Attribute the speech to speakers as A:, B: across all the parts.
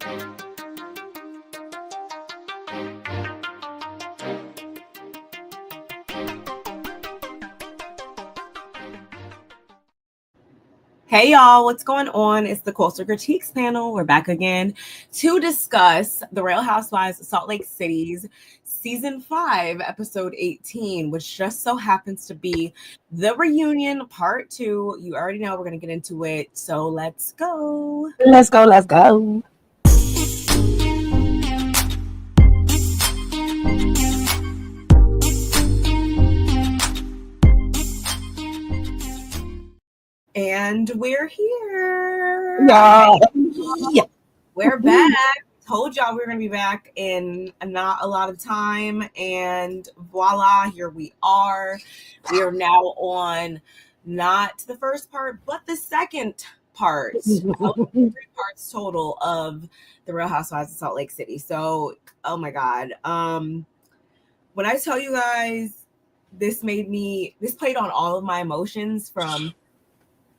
A: Hey y'all, what's going on? It's the Culture Critiques panel. We're back again to discuss the Real Housewives of Salt Lake City's Season 5, Episode 18, which just so happens to be the reunion part 2. You already know we're going to get into it, so let's go.
B: Let's go.
A: And we're here.
B: Yeah.
A: We're back. Told y'all we were going to be back in not a lot of time. And voila, here we are. We are now on not the first part, but the second part. 3 parts total of the Real Housewives of Salt Lake City. So, oh my God. When I tell you guys, this played on all of my emotions, from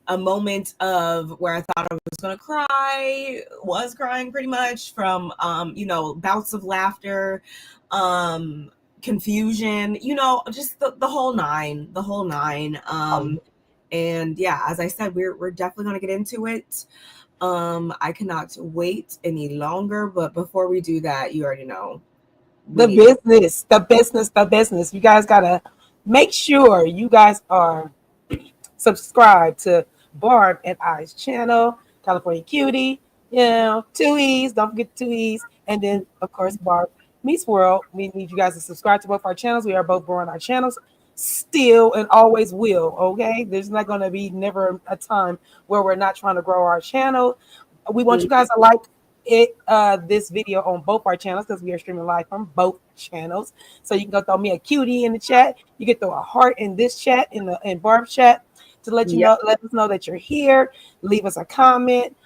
A: a moment of where I thought I was going to cry, was crying pretty much, from, bouts of laughter, confusion, just the whole nine. And yeah, as I said, we're definitely going to get into it. I cannot wait any longer, but before we do that, you already know.
B: The business. You guys got to make sure you guys are subscribed to Barb and I's channel, California Cutie, 2 E's, don't forget 2 E's, and then of course BarbMeetsWorld. We need you guys to subscribe to both our channels. We are both growing our channels still and always will. Okay, there's not going to be never a time where we're not trying to grow our channel. We want you guys to like this video on both our channels, because we are streaming live from both channels. So you can go throw me a cutie in the chat. You can throw a heart in this chat, in Barb's chat, to let you know, let us know that you're here. Leave us a comment.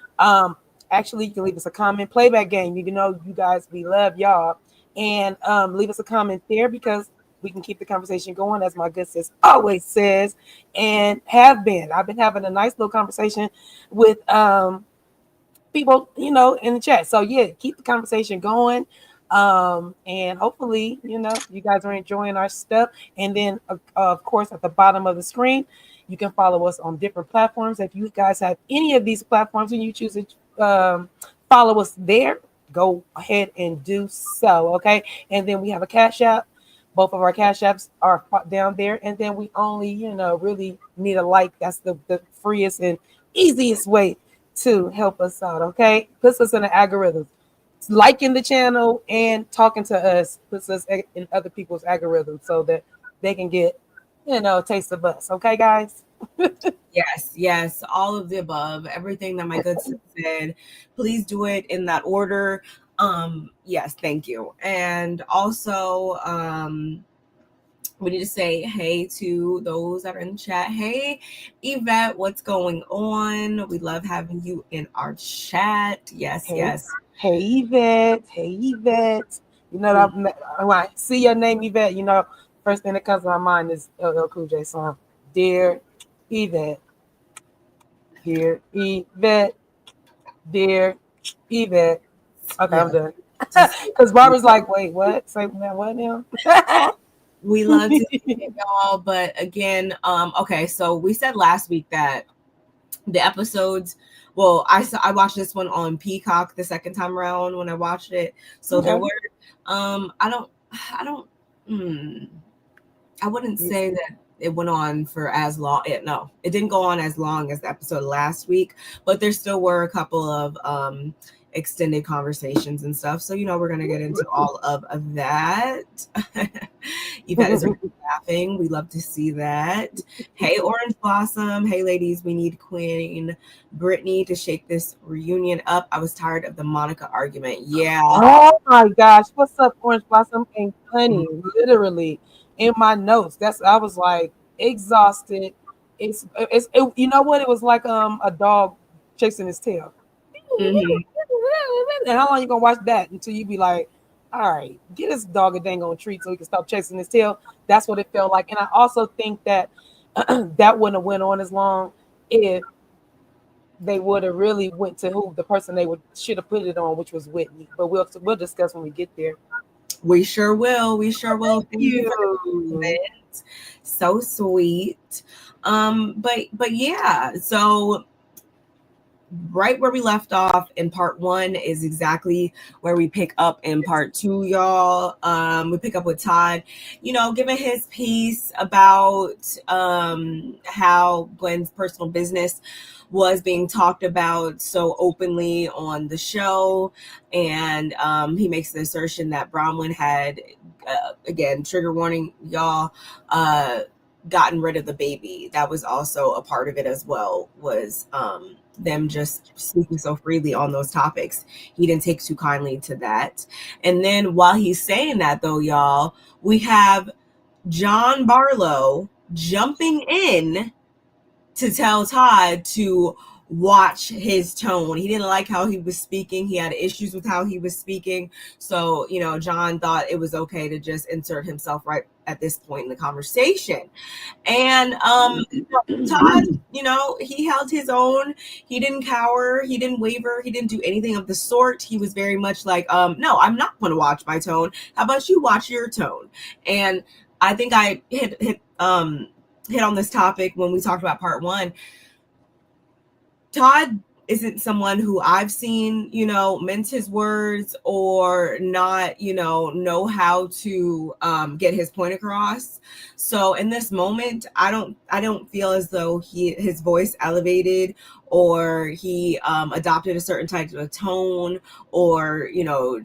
B: Actually, you can leave us a comment. Playback game. You know, you guys, we love y'all, and leave us a comment there, because we can keep the conversation going, as my good sis always says, and I've been having a nice little conversation with people, in the chat. So yeah, keep the conversation going. And hopefully, you guys are enjoying our stuff. And then of course, at the bottom of the screen, you can follow us on different platforms. If you guys have any of these platforms and you choose to follow us there, go ahead and do so. Okay. And then we have a Cash App. Both of our Cash Apps are down there. And then we only, really need a like. That's the freest and easiest way to help us out. Okay. Puts us in the algorithm. Liking the channel and talking to us puts us in other people's algorithms, so that they can get, a taste of us. Okay, guys?
A: Yes, all of the above, everything that my good sis said. Please do it in that order. Yes, thank you. And also, we need to say hey to those that are in the chat. Hey, Yvette, what's going on? We love having you in our chat. Yes.
B: Hey, Yvette. When I see your name, Yvette, first thing that comes to my mind is LL Cool J song. Dear Yvette. Dear Yvette. Dear Yvette. Okay, I'm done. Because Barbara's like, wait, what? Say what now?
A: We love to see it, y'all. But again, okay, so we said last week that the episodes, well, I watched this one on Peacock the second time around when I watched it. So there were I wouldn't say that it went on for as long. It didn't go on as long as the episode last week, but there still were a couple of extended conversations and stuff. So, we're going to get into all of that. Yvette is laughing. We love to see that. Hey, Orange Blossom. Hey, ladies, we need Queen Brittany to shake this reunion up. I was tired of the Monica argument. Yeah.
B: Oh my gosh. What's up, Orange Blossom? And honey, literally in my notes, I was like exhausted. It's you know what? It was like a dog chasing his tail.
A: Mm-hmm.
B: And how long you gonna watch that until you be like, all right, get this dog a dang on treat so he can stop chasing his tail? That's what it felt like. And I also think that that wouldn't have went on as long if they would have really went to who the person they should have put it on, which was Whitney. But we'll discuss when we get there.
A: We sure will. We sure will.
B: Thank
A: Thank you for the
B: you.
A: compliment. So sweet. But yeah, so right where we left off in part one is exactly where we pick up in part two, y'all. We pick up with Todd, giving his piece about how Gwen's personal business was being talked about so openly on the show. And he makes the assertion that Bronwyn had, again, trigger warning, y'all, gotten rid of the baby. That was also a part of it as well, was them just speaking so freely on those topics. He didn't take too kindly to that. And then while he's saying that, though, y'all, we have John Barlow jumping in to tell Todd to watch his tone. He didn't like how he was speaking. He had issues with how he was speaking. So, John thought it was okay to just insert himself right at this point in the conversation. And Todd, he held his own. He didn't cower. He didn't waver. He didn't do anything of the sort. He was very much like, no, I'm not going to watch my tone. How about you watch your tone? And I think I hit on this topic when we talked about part one. Todd isn't someone who I've seen, mince his words or not, know how to get his point across. So in this moment, I don't feel as though his voice elevated or he adopted a certain type of tone or,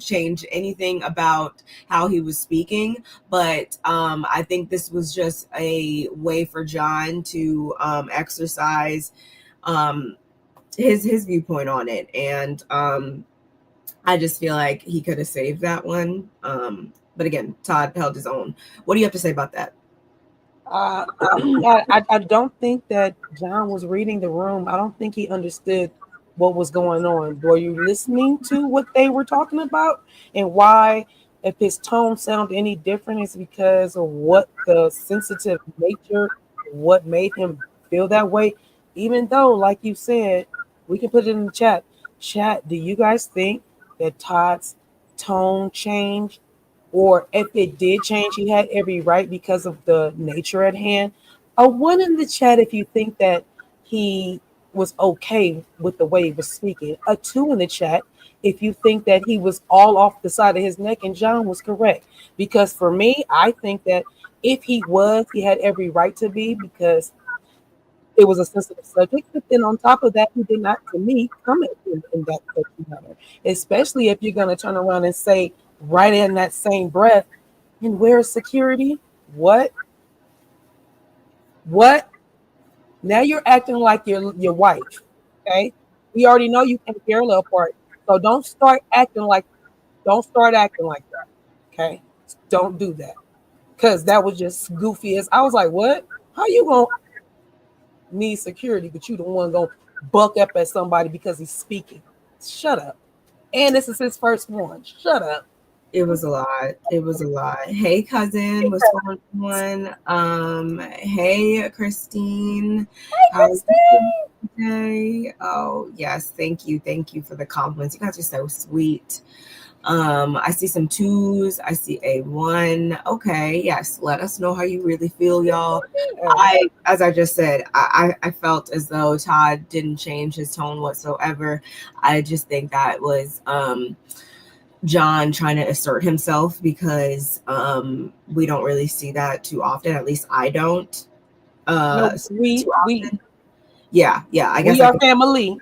A: changed anything about how he was speaking. But I think this was just a way for John to exercise his viewpoint on it. And I just feel like he could have saved that one. But again, Todd held his own. What do you have to say about that?
B: I don't think that John was reading the room. I don't think he understood what was going on. Were you listening to what they were talking about and why? If his tone sounded any different, it's because of what the sensitive nature, what made him feel that way. Even though, like you said, we can put it in the chat. Chat, do you guys think that Todd's tone changed? Or if it did change, he had every right because of the nature at hand? A one in the chat if you think that he was okay with the way he was speaking. A two in the chat if you think that he was all off the side of his neck and John was correct. Because for me, I think that if he had every right to be, because it was a sensitive subject. But then on top of that, he did not, to me, comment in that manner. Especially if you're going to turn around and say right in that same breath, and where's security? What? Now you're acting like your wife. Okay? We already know you can't parallel apart. So don't start acting like that. Okay? Don't do that. Because that was just goofy as I was like, what? How you gonna need security, but you the one gonna buck up at somebody because he's speaking? Shut up. And this is his first one. Shut up.
A: It was a lot. Hey, cousin, what's going on? Hey, Christine. How's it today? Oh, yes. Thank you for the compliments. You guys are so sweet. I see some twos. I see a one. Okay, yes. Let us know how you really feel, y'all. As I just said, I felt as though Todd didn't change his tone whatsoever. I just think that was John trying to assert himself because we don't really see that too often. At least I don't.
B: No, yeah. I guess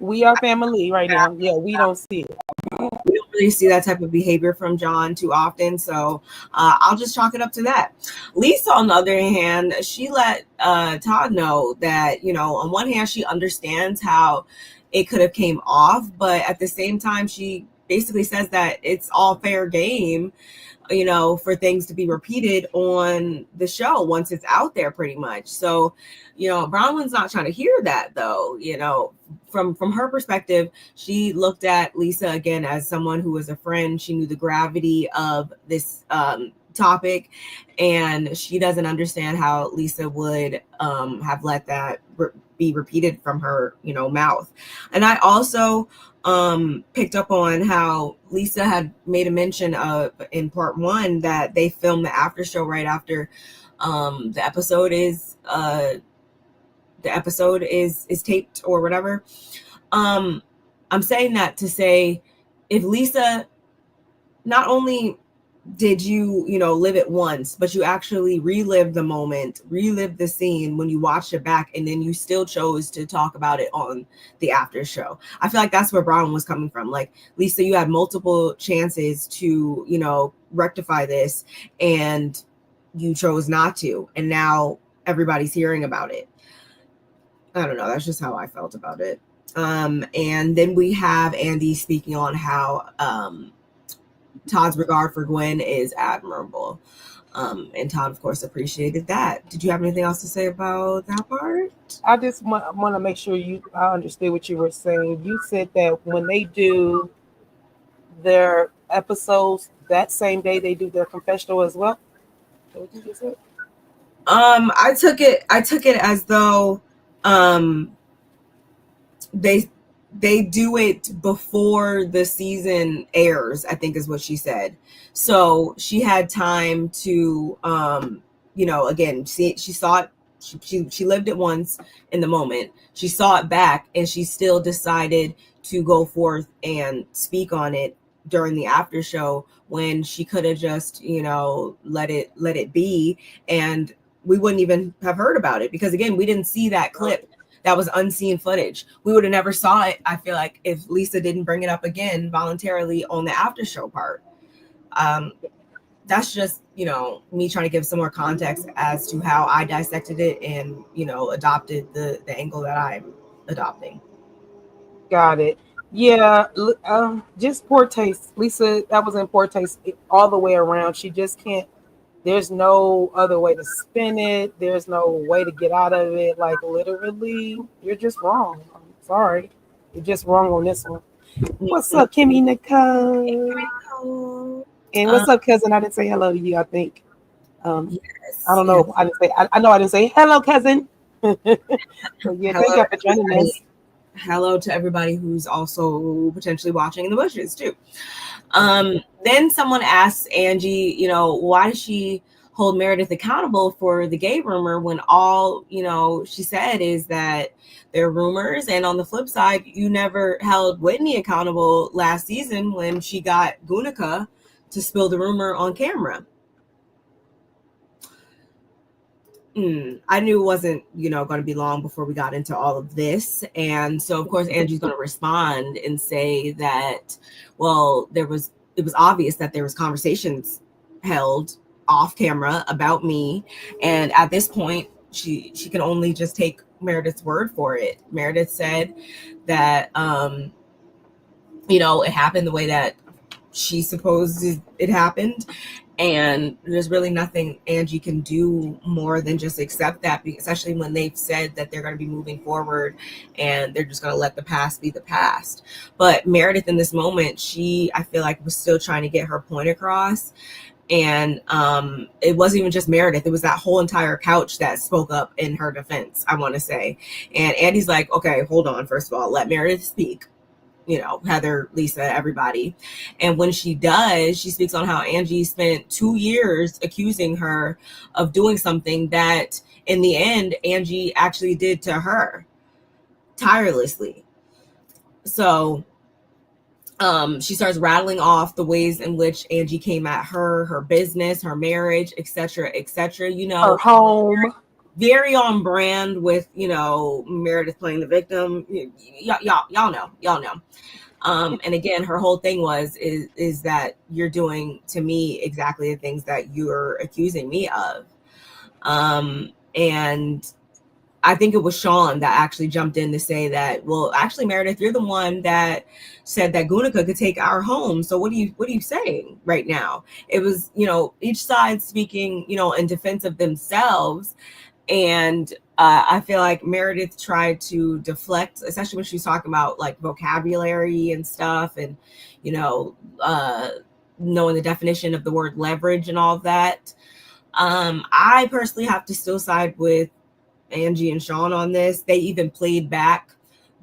B: we are family right now. Yeah, we don't see it.
A: We don't really see that type of behavior from John too often, so I'll just chalk it up to that. Lisa, on the other hand, she let Todd know that, on one hand, she understands how it could have came off, but at the same time, she basically says that it's all fair game, for things to be repeated on the show once it's out there pretty much. So, Bronwyn's not trying to hear that though, from her perspective. She looked at Lisa again as someone who was a friend. She knew the gravity of this topic, and she doesn't understand how Lisa would have let that be repeated from her, mouth. And I also picked up on how Lisa had made a mention of in part 1 that they filmed the after show right after the episode is taped or whatever. I'm saying that to say, if Lisa, not only did you live it once, but you actually relived the moment, relived the scene when you watched it back, and then you still chose to talk about it on the after show. I feel like that's where Bronwyn was coming from. Like, Lisa, you had multiple chances to rectify this, and you chose not to, and now everybody's hearing about it. I don't know, that's just how I felt about it. And then we have Andy speaking on how Todd's regard for Gwen is admirable. And Todd, of course, appreciated that. Did you have anything else to say about that part?
B: I just want to make sure I understood what you were saying. You said that when they do their episodes that same day, they do their confessional as well. What did you say?
A: I took it as though they do it before the season airs, I think is what she said. So she had time to again, she saw it, she lived it once in the moment, she saw it back, and she still decided to go forth and speak on it during the after show, when she could have just let it be, and we wouldn't even have heard about it, because again, we didn't see that clip. That was unseen footage. We would have never saw it, I feel like, if Lisa didn't bring it up again voluntarily on the after show part. That's just, me trying to give some more context as to how I dissected it and, adopted the angle that I'm adopting.
B: Got it. Yeah, just poor taste. Lisa, that was in poor taste all the way around. She just can't. There's no other way to spin it. There's no way to get out of it. Like, literally, you're just wrong. I'm sorry. You're just wrong on this one. What's up, Kimmy Nicole? And what's up, cousin? I didn't say hello to you, I think.
A: Yes,
B: I don't know. Yes. I didn't say. I know I didn't say hello, cousin. So, yeah, hello, thank you for joining us.
A: Hello to everybody who's also potentially watching in the bushes too. Then someone asked Angie, why does she hold Meredith accountable for the gay rumor when all, she said is that they're rumors. And on the flip side, you never held Whitney accountable last season when she got Gunica to spill the rumor on camera. I knew it wasn't, going to be long before we got into all of this. And so, of course, Angie's going to respond and say that, well, it was obvious that there was conversations held off camera about me. And at this point, she can only just take Meredith's word for it. Meredith said that, it happened the way that she supposed it happened. And there's really nothing Angie can do more than just accept that, especially when they've said that they're going to be moving forward and they're just going to let the past be the past. But Meredith in this moment, I feel like was still trying to get her point across. And it wasn't even just Meredith. It was that whole entire couch that spoke up in her defense, I want to say. And Andy's like, okay, hold on. First of all, let Meredith speak. Heather, Lisa, everybody. And when she does, she speaks on how Angie spent 2 years accusing her of doing something that in the end, Angie actually did to her tirelessly. So she starts rattling off the ways in which Angie came at her business, her marriage, etc., etc.
B: Her home.
A: Very on brand with, Meredith playing the victim. Y'all know. And again, her whole thing is that you're doing to me exactly the things that you're accusing me of. And I think it was Sean that actually jumped in to say that, well, actually, Meredith, you're the one that said that Gunica could take our home. So what are you saying right now? It was, each side speaking, in defense of themselves. And I feel like Meredith tried to deflect, especially when she was talking about like vocabulary and stuff, and knowing the definition of the word leverage and all of that. I personally have to still side with Angie and Sean on this. They even played back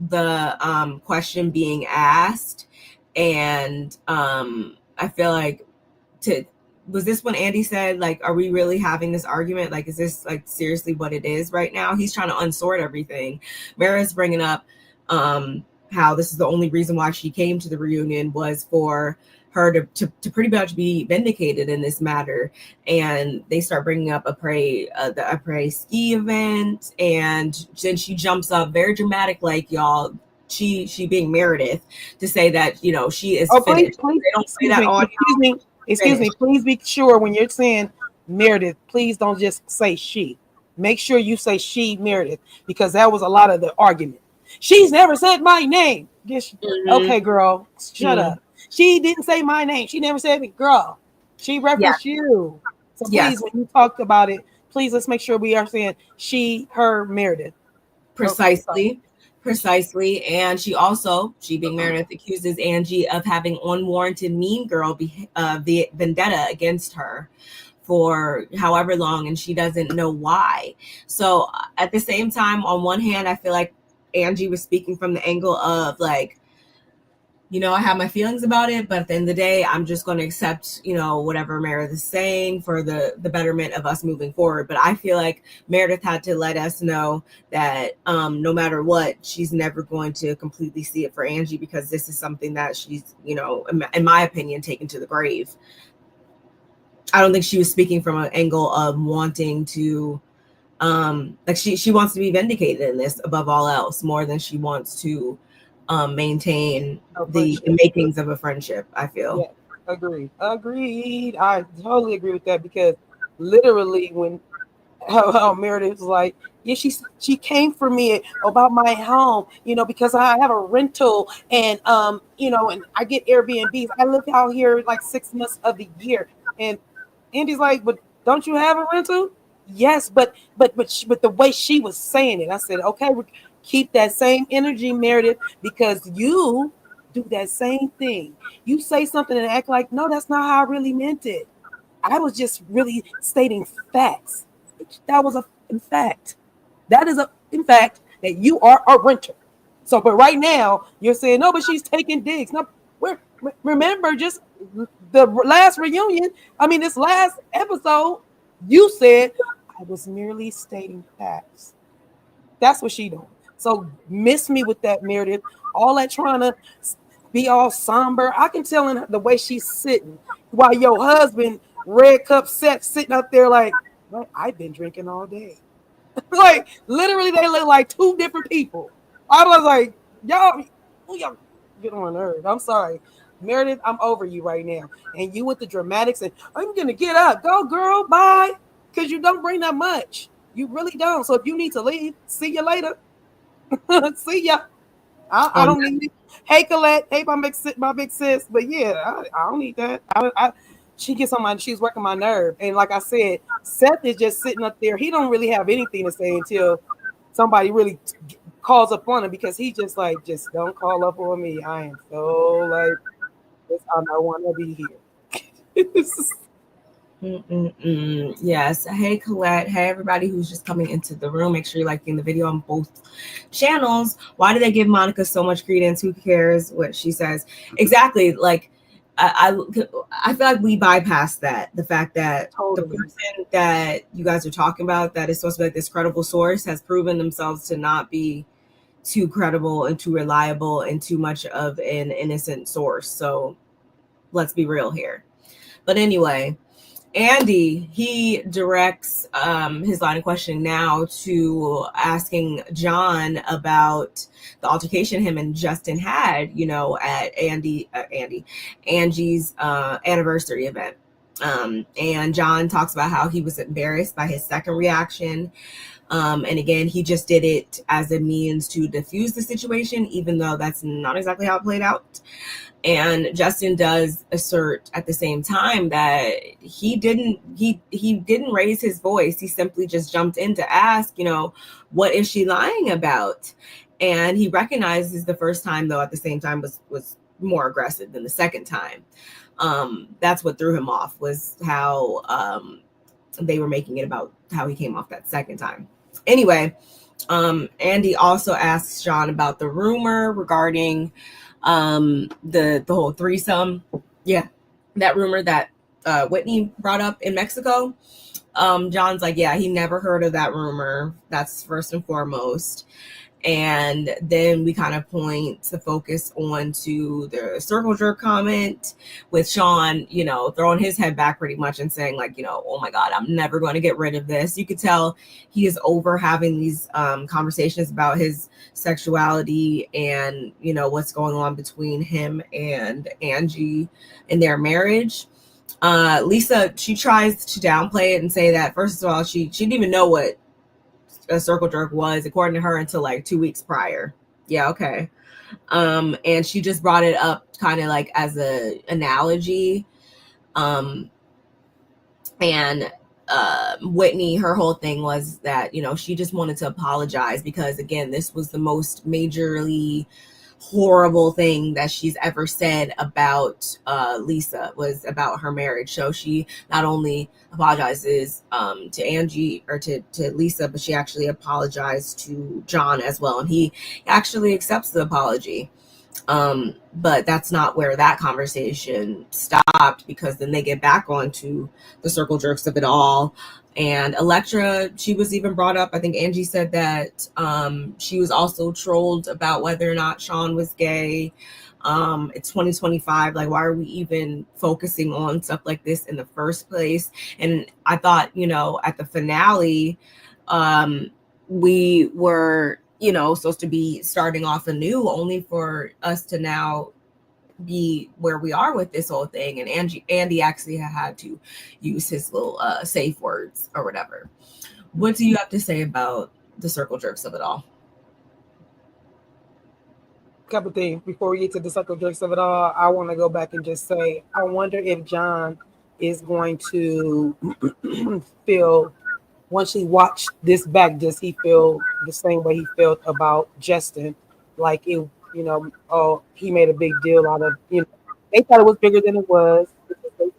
A: the question being asked, and I feel like was this when Andy said, like, are we really having this argument? Like, is this like seriously what it is right now? He's trying to unsort everything. Meredith's bringing up how this is the only reason why she came to the reunion was for her to pretty much be vindicated in this matter. And they start bringing up the Après ski event, and then she jumps up very dramatic, like, y'all, she being Meredith, to say that, you know, she is finished.
B: Please,
A: they don't say that on
B: excuse me, please be sure when you're saying Meredith, please don't just say she. Make sure you say she, Meredith, because that was a lot of the argument. She's never said my name. Okay, girl, shut up. She didn't say my name. She never said me, girl. She referenced you. So please, when you talked about it, please let's make sure we are saying she, her, Meredith.
A: Precisely. And she being Meredith, accuses Angie of having unwarranted mean girl vendetta against her for however long, and she doesn't know why. So at the same time, on one hand, I feel like Angie was speaking from the angle of, like, you know, I have my feelings about it, but at the end of the day, I'm just going to accept, you know, whatever Meredith is saying for the betterment of us moving forward. But I feel like Meredith had to let us know that no matter what, she's never going to completely see it for Angie, because this is something that she's, you know, in my opinion, taken to the grave. I don't think she was speaking from an angle of wanting to, like, she wants to be vindicated in this above all else, more than she wants to maintain the makings of a friendship, I feel.
B: Yeah, agreed. I totally agree with that, because literally when how Meredith was like, yeah, she came for me about my home, you know, because I have a rental, and you know, and I get Airbnbs. I live out here like 6 months of the year. And Andy's like, but don't you have a rental? Yes, but the way she was saying it, I said, okay, keep that same energy, Meredith, because you do that same thing. You say something and act like, no, that's not how I really meant it. I was just really stating facts. That was in fact. That is in fact that you are a renter. So, but right now you're saying, no, but she's taking digs. No, remember just the last reunion. I mean, this last episode, you said I was merely stating facts. That's what she doing. So miss me with that, Meredith. All that trying to be all somber. I can tell in the way she's sitting while your husband, red cup set, sitting up there like, well, I've been drinking all day. Like, literally, they look like two different people. I was like, y'all get on my nerves. I'm sorry. Meredith, I'm over you right now. And you with the dramatics, and I'm going to get up. Go, girl. Bye. Because you don't bring that much. You really don't. So if you need to leave, see you later. See ya. I don't need it. Hey, Colette. Hey, my big sis. But yeah, I don't need that. She gets on my, she's working my nerve. And like I said, Seth is just sitting up there. He don't really have anything to say until somebody really calls up on him, because he just like, just don't call up on me. I am so like, I don't want to be here.
A: Yes. Hey, Colette. Hey, everybody who's just coming into the room. Make sure you're liking the video on both channels. Why do they give Monica so much credence? Who cares what she says? Exactly. Like, I feel like we bypassed that. The fact that the person that you guys are talking about that is supposed to be like this credible source has proven themselves to not be too credible and too reliable and too much of an innocent source. So let's be real here. But anyway, Andy, he directs his line of questioning now to asking John about the altercation him and Justin had, you know, at Angie's anniversary event. And John talks about how he was embarrassed by his second reaction. And again, he just did it as a means to diffuse the situation, even though that's not exactly how it played out. And Justin does assert at the same time that he didn't raise his voice. He simply just jumped in to ask, you know, what is she lying about? And he recognizes the first time, though, at the same time was more aggressive than the second time. That's what threw him off, was how they were making it about how he came off that second time. Anyway, Andy also asks Sean about the rumor regarding the whole threesome. Yeah, that rumor that Whitney brought up in Mexico. John's like, yeah, he never heard of that rumor. That's first and foremost. And then we kind of point the focus on to the circle jerk comment with Sean, throwing his head back pretty much and saying like, oh my God, I'm never going to get rid of this. You could tell he is over having these conversations about his sexuality and, what's going on between him and Angie in their marriage. Lisa, she tries to downplay it and say that, first of all, she didn't even know what a circle jerk was, according to her, until like 2 weeks prior. Yeah, okay. And she just brought it up kind of like as a analogy. And Whitney, her whole thing was that, she just wanted to apologize because, again, this was the most majorly horrible thing that she's ever said about Lisa, was about her marriage. So she not only apologizes to Angie or to Lisa, but she actually apologized to John as well, and he actually accepts the apology. But that's not where that conversation stopped, because then they get back onto the circle jerks of it all. And Electra, she was even brought up. I think Angie said that she was also trolled about whether or not Sean was gay. It's 2025. Like, why are we even focusing on stuff like this in the first place? And I thought, at the finale, we were, supposed to be starting off anew, only for us to now be where we are with this whole thing. And Andy actually had to use his little safe words or whatever. What do you have to say about the circle jerks of it all?
B: Couple things before we get to the circle jerks of it all. I want to go back and just say, I wonder if John is going to feel, once he watched this back, does he feel the same way he felt about Justin? Like, it, he made a big deal out of, they thought it was bigger than it was,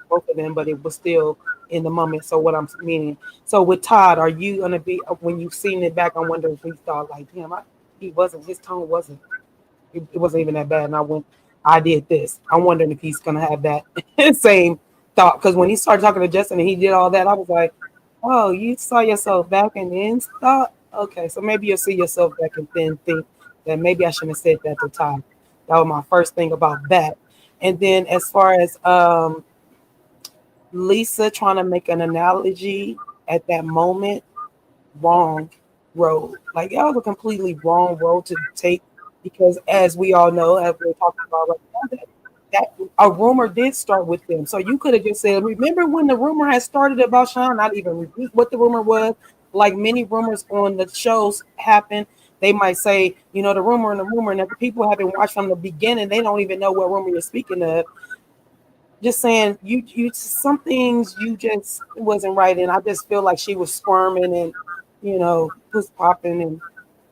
B: both of them, but it was still in the moment. So what I'm meaning, so with Todd, are you going to be, when you've seen it back, I wonder if he thought like, damn, his tone wasn't, it wasn't even that bad. And I did this. I'm wondering if he's going to have that same thought. Because when he started talking to Justin and he did all that, I was like, oh, you saw yourself back and then thought, okay, so maybe you'll see yourself back and then think that maybe I shouldn't have said that to Todd. That was my first thing about that. And then as far as Lisa trying to make an analogy at that moment, wrong road. Like, that was a completely wrong road to take, because as we all know, as we're talking about right now, that a rumor did start with them. So you could have just said, remember when the rumor had started about Sean, not even repeat what the rumor was. Like many rumors on the shows happen. They might say, the rumor, and if the people haven't watched from the beginning, they don't even know what rumor you're speaking of. Just saying, you some things you just wasn't right. And I just feel like she was squirming and, puss popping and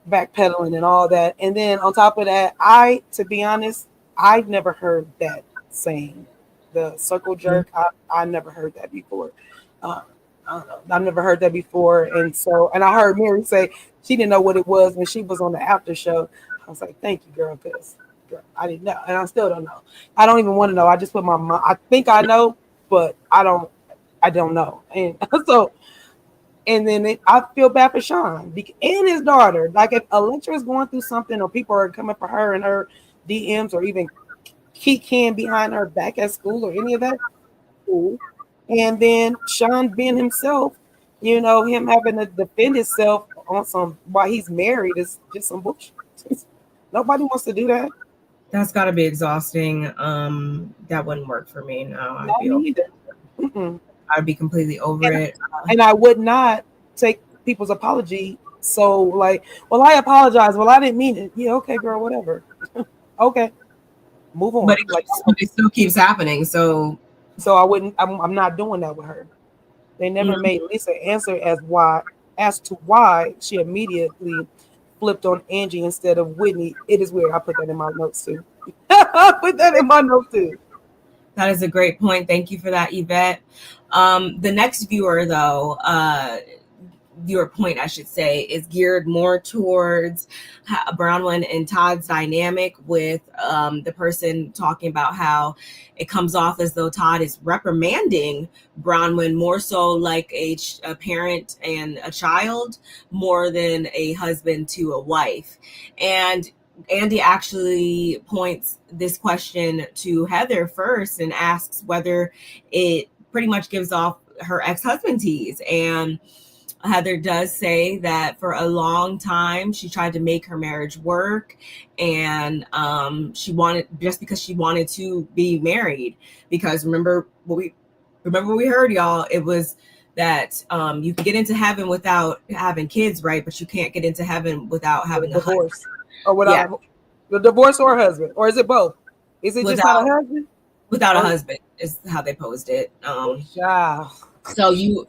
B: backpedaling and all that. And then on top of that, to be honest, I've never heard that saying, the circle jerk. I never heard that before. I don't know. I've never heard that before. And I heard Mary say she didn't know what it was when she was on the after show. I was like, thank you, girl, because I didn't know. And I still don't know. I don't even want to know. I just put my mind. I think I know, but I don't know. And so, and then I feel bad for Sean and his daughter. Like, if Electra is going through something, or people are coming for her and her DMs, or even keying behind her back at school or any of that, cool. And then Sean being himself, him having to defend himself on some while he's married is just some bullshit. Nobody wants to do that.
A: That's got to be exhausting. That wouldn't work for me. No,
B: Not me either.
A: I'd be completely over it.
B: And I would not take people's apology. So like, well, I apologize. Well, I didn't mean it. Yeah, okay, girl, whatever. Okay, move on.
A: But it still keeps happening. So
B: I wouldn't. I'm not doing that with her. They never made Lisa answer as to why she immediately flipped on Angie instead of Whitney. It is weird. I put that in my notes too.
A: That is a great point. Thank you for that, Yvette. The next viewer, though, your point, I should say, is geared more towards Bronwyn and Todd's dynamic with the person talking about how it comes off as though Todd is reprimanding Bronwyn more so like a parent and a child more than a husband to a wife. And Andy actually points this question to Heather first and asks whether it pretty much gives off her ex-husband tease. And Heather does say that for a long time she tried to make her marriage work, and she wanted, just because she wanted to be married. Because remember what we heard, y'all, it was that you can get into heaven without having kids, right? But you can't get into heaven without having a
B: divorce
A: husband.
B: or without the divorce or husband, or is it both? Is it just not a husband?
A: Without a husband is how they posed it. So you,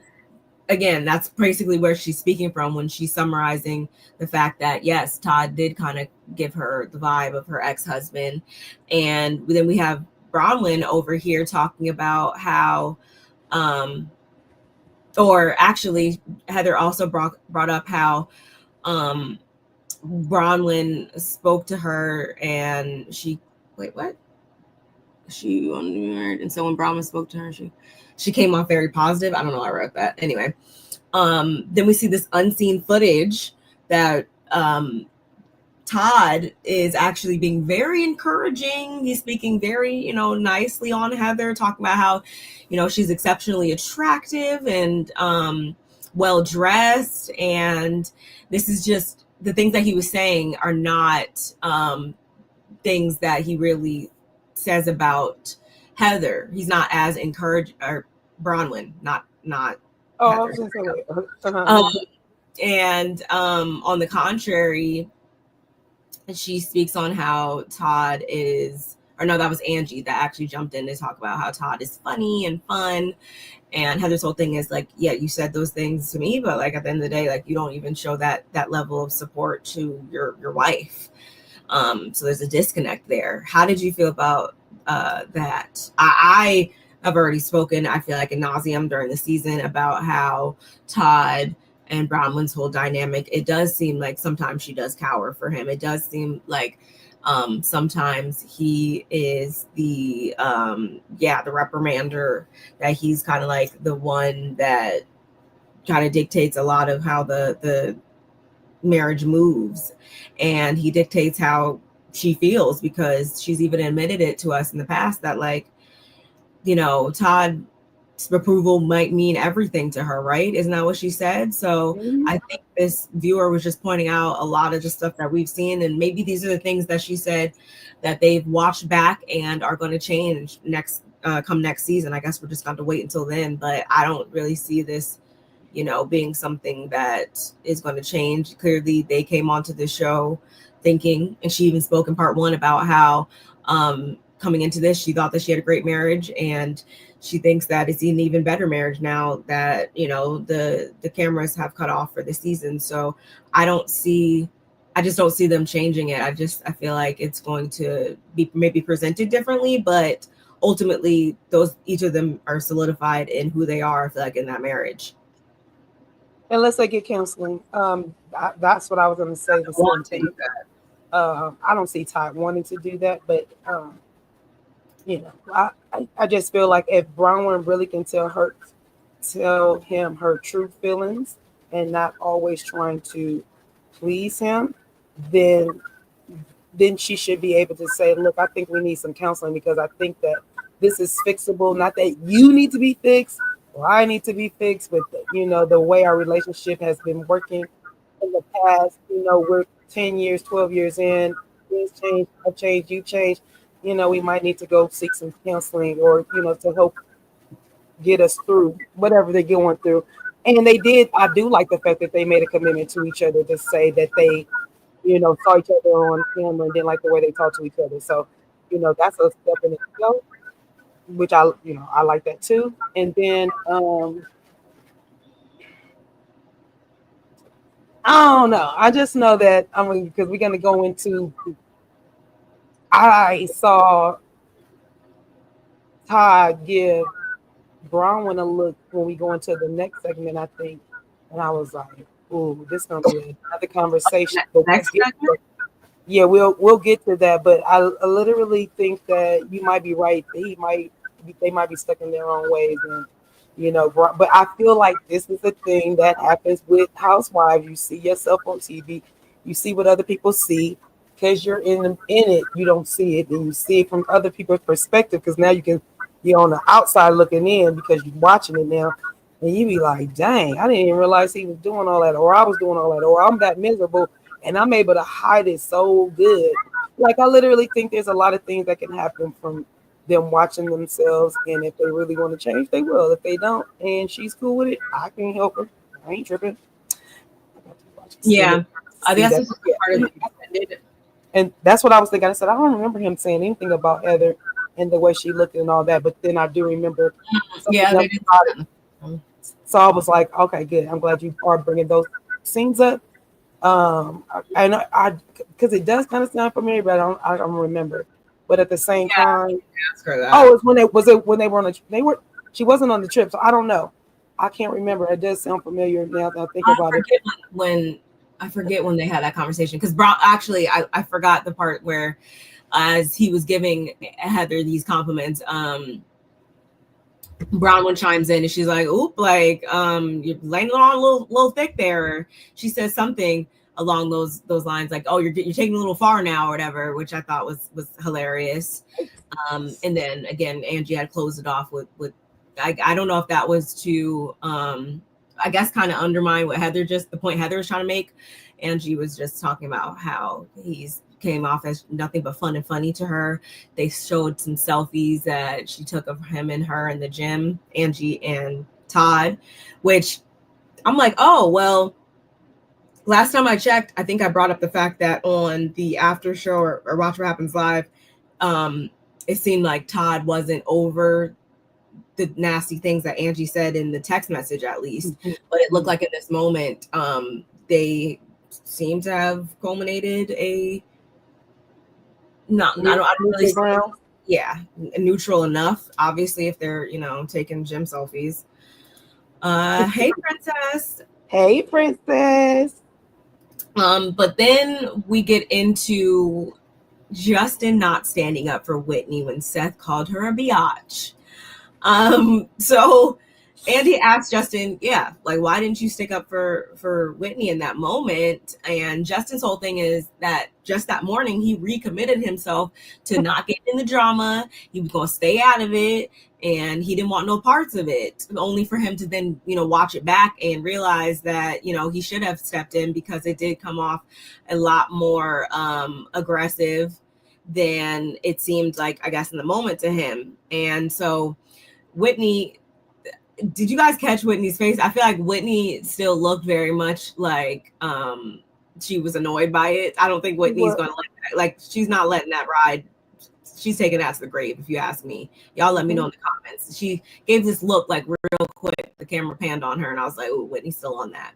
A: again, that's basically where she's speaking from when she's summarizing the fact that, yes, Todd did kind of give her the vibe of her ex-husband. And then we have Bronwyn over here talking about how, or actually Heather also brought up how Bronwyn spoke to her and she, wait, what? She, and so when Bronwyn spoke to her, she came off very positive. I don't know, I wrote that. Anyway. Then we see this unseen footage that Todd is actually being very encouraging. He's speaking very, nicely on Heather, talking about how, she's exceptionally attractive and well dressed. And this is just the things that he was saying are not things that he really says about Heather. He's not as encouraged, or Bronwyn, not.
B: Oh, I was gonna say
A: and on the contrary, she speaks on how Todd is, or no, that was Angie that actually jumped in to talk about how Todd is funny and fun. And Heather's whole thing is like, yeah, you said those things to me, but like at the end of the day, like you don't even show that level of support to your wife. So there's a disconnect there. How did you feel about that? I have already spoken, I feel like, ad nauseum during the season about how Todd and Bronwyn's whole dynamic, it does seem like sometimes she does cower for him. It does seem like sometimes he is the reprimander, that he's kind of like the one that kind of dictates a lot of how the marriage moves, and he dictates how she feels, because she's even admitted it to us in the past that, like, Todd's approval might mean everything to her, right? Isn't that what she said? So I think this viewer was just pointing out a lot of the stuff that we've seen, and maybe these are the things that she said that they've watched back and are going to change come next season. I guess we're just going to wait until then, but I don't really see this being something that is going to change. Clearly they came onto the show thinking, and she even spoke in part 1 about how coming into this, she thought that she had a great marriage, and she thinks that it's an even better marriage now that, the cameras have cut off for the season. So I just don't see them changing it. I feel like it's going to be maybe presented differently, but ultimately each of them are solidified in who they are, I feel like, in that marriage.
B: Unless they get counseling. That's what I was going to say. The same thing. I don't see Todd wanting to do that, but I just feel like if Bronwyn really can tell him her true feelings and not always trying to please him, then she should be able to say, look, I think we need some counseling, because I think that this is fixable. Not that you need to be fixed or I need to be fixed, but the way our relationship has been working in the past, we're 10 years, 12 years in, things change, I change, you change, we might need to go seek some counseling or, to help get us through whatever they're going through. And they did. I do like the fact that they made a commitment to each other to say that they, saw each other on camera and didn't like the way they talked to each other. So, that's a step in itself, which I like that too. And then I don't know. I just know that because we're gonna go into. I saw Todd give Bronwyn a look when we go into the next segment, I think, And I was like, ooh, this gonna be another conversation. But
A: Next segment?
B: yeah, we'll get to that. But I literally think that you might be right. They might be stuck in their own ways, and but I feel like this is a thing that happens with housewives. You see yourself on TV, you see what other people see. Because you're in it, you don't see it, and you see it from other people's perspective. Because now you're on the outside looking in because you're watching it now, and you be like, "Dang, I didn't even realize he was doing all that, or I was doing all that, or I'm that miserable, and I'm able to hide it so good." Like I literally think there's a lot of things that can happen from them watching themselves, and if they really want to change, they will. If they don't, and she's cool with it, I can help her. I ain't tripping.
A: Yeah, I guess this is part of the extended.
B: And that's what I was thinking. I said, I don't remember him saying anything about Heather and the way she looked and all that. But then I do remember
A: Yeah, they did.
B: So I was like, okay, good. I'm glad you are bringing those scenes up. And I because it does kind of sound familiar, but I don't remember. But at the same time,
A: ask her that.
B: oh, it's when they were on she wasn't on the trip, so I don't know. I can't remember. It does sound familiar now that I think about it.
A: I forget when they had that conversation because actually I forgot the part where as he was giving Heather these compliments, Bronwyn chimes in and she's like, "Oop, like you're laying it on a little thick there." She says something along those lines like, "Oh, you're taking a little far now," or whatever, which I thought was hilarious. And then again, Angie had closed it off with I don't know if that was to I guess kind of undermine what the point Heather was trying to make. Angie was just talking about how he's came off as nothing but fun and funny to her. They showed some selfies that she took of him and her in the gym, Angie and Todd, which I'm like, oh, well, last time I checked, I think I brought up the fact that on the after show or Watch What Happens Live, it seemed like Todd wasn't over the nasty things that Angie said in the text message, at least. But it looked like in this moment, they seem to have culminated a I don't really neutral enough. Obviously, if they're taking gym selfies. Hey, princess.
B: Hey, princess.
A: But then we get into Justin not standing up for Whitney when Seth called her a biatch. So Andy asked Justin, like, why didn't you stick up for Whitney in that moment? And Justin's whole thing is that just that morning, he recommitted himself to not getting in the drama. He was going to stay out of it. And he didn't want no parts of it, only for him to then, watch it back and realize that, he should have stepped in because it did come off a lot more aggressive than it seemed like, I guess, in the moment to him. And so Whitney, did you guys catch Whitney's face? I feel like Whitney still looked very much like she was annoyed by it. I don't think Whitney's going to she's not letting that ride. She's taking that to the grave, if you ask me. Y'all let me know in the comments. She gave this look like real quick. The camera panned on her and I was like, oh, Whitney's still on that.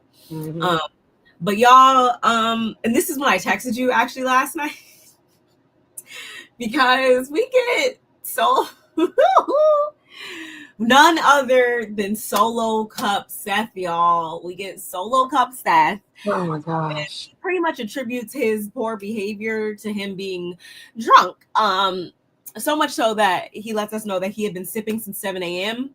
A: But y'all, and this is when I texted you actually last night because we get so none other than Solo Cup Seth, y'all. We get Solo Cup Seth.
B: Oh my gosh.
A: He pretty much attributes his poor behavior to him being drunk. So much so that he lets us know that he had been sipping since 7 a.m.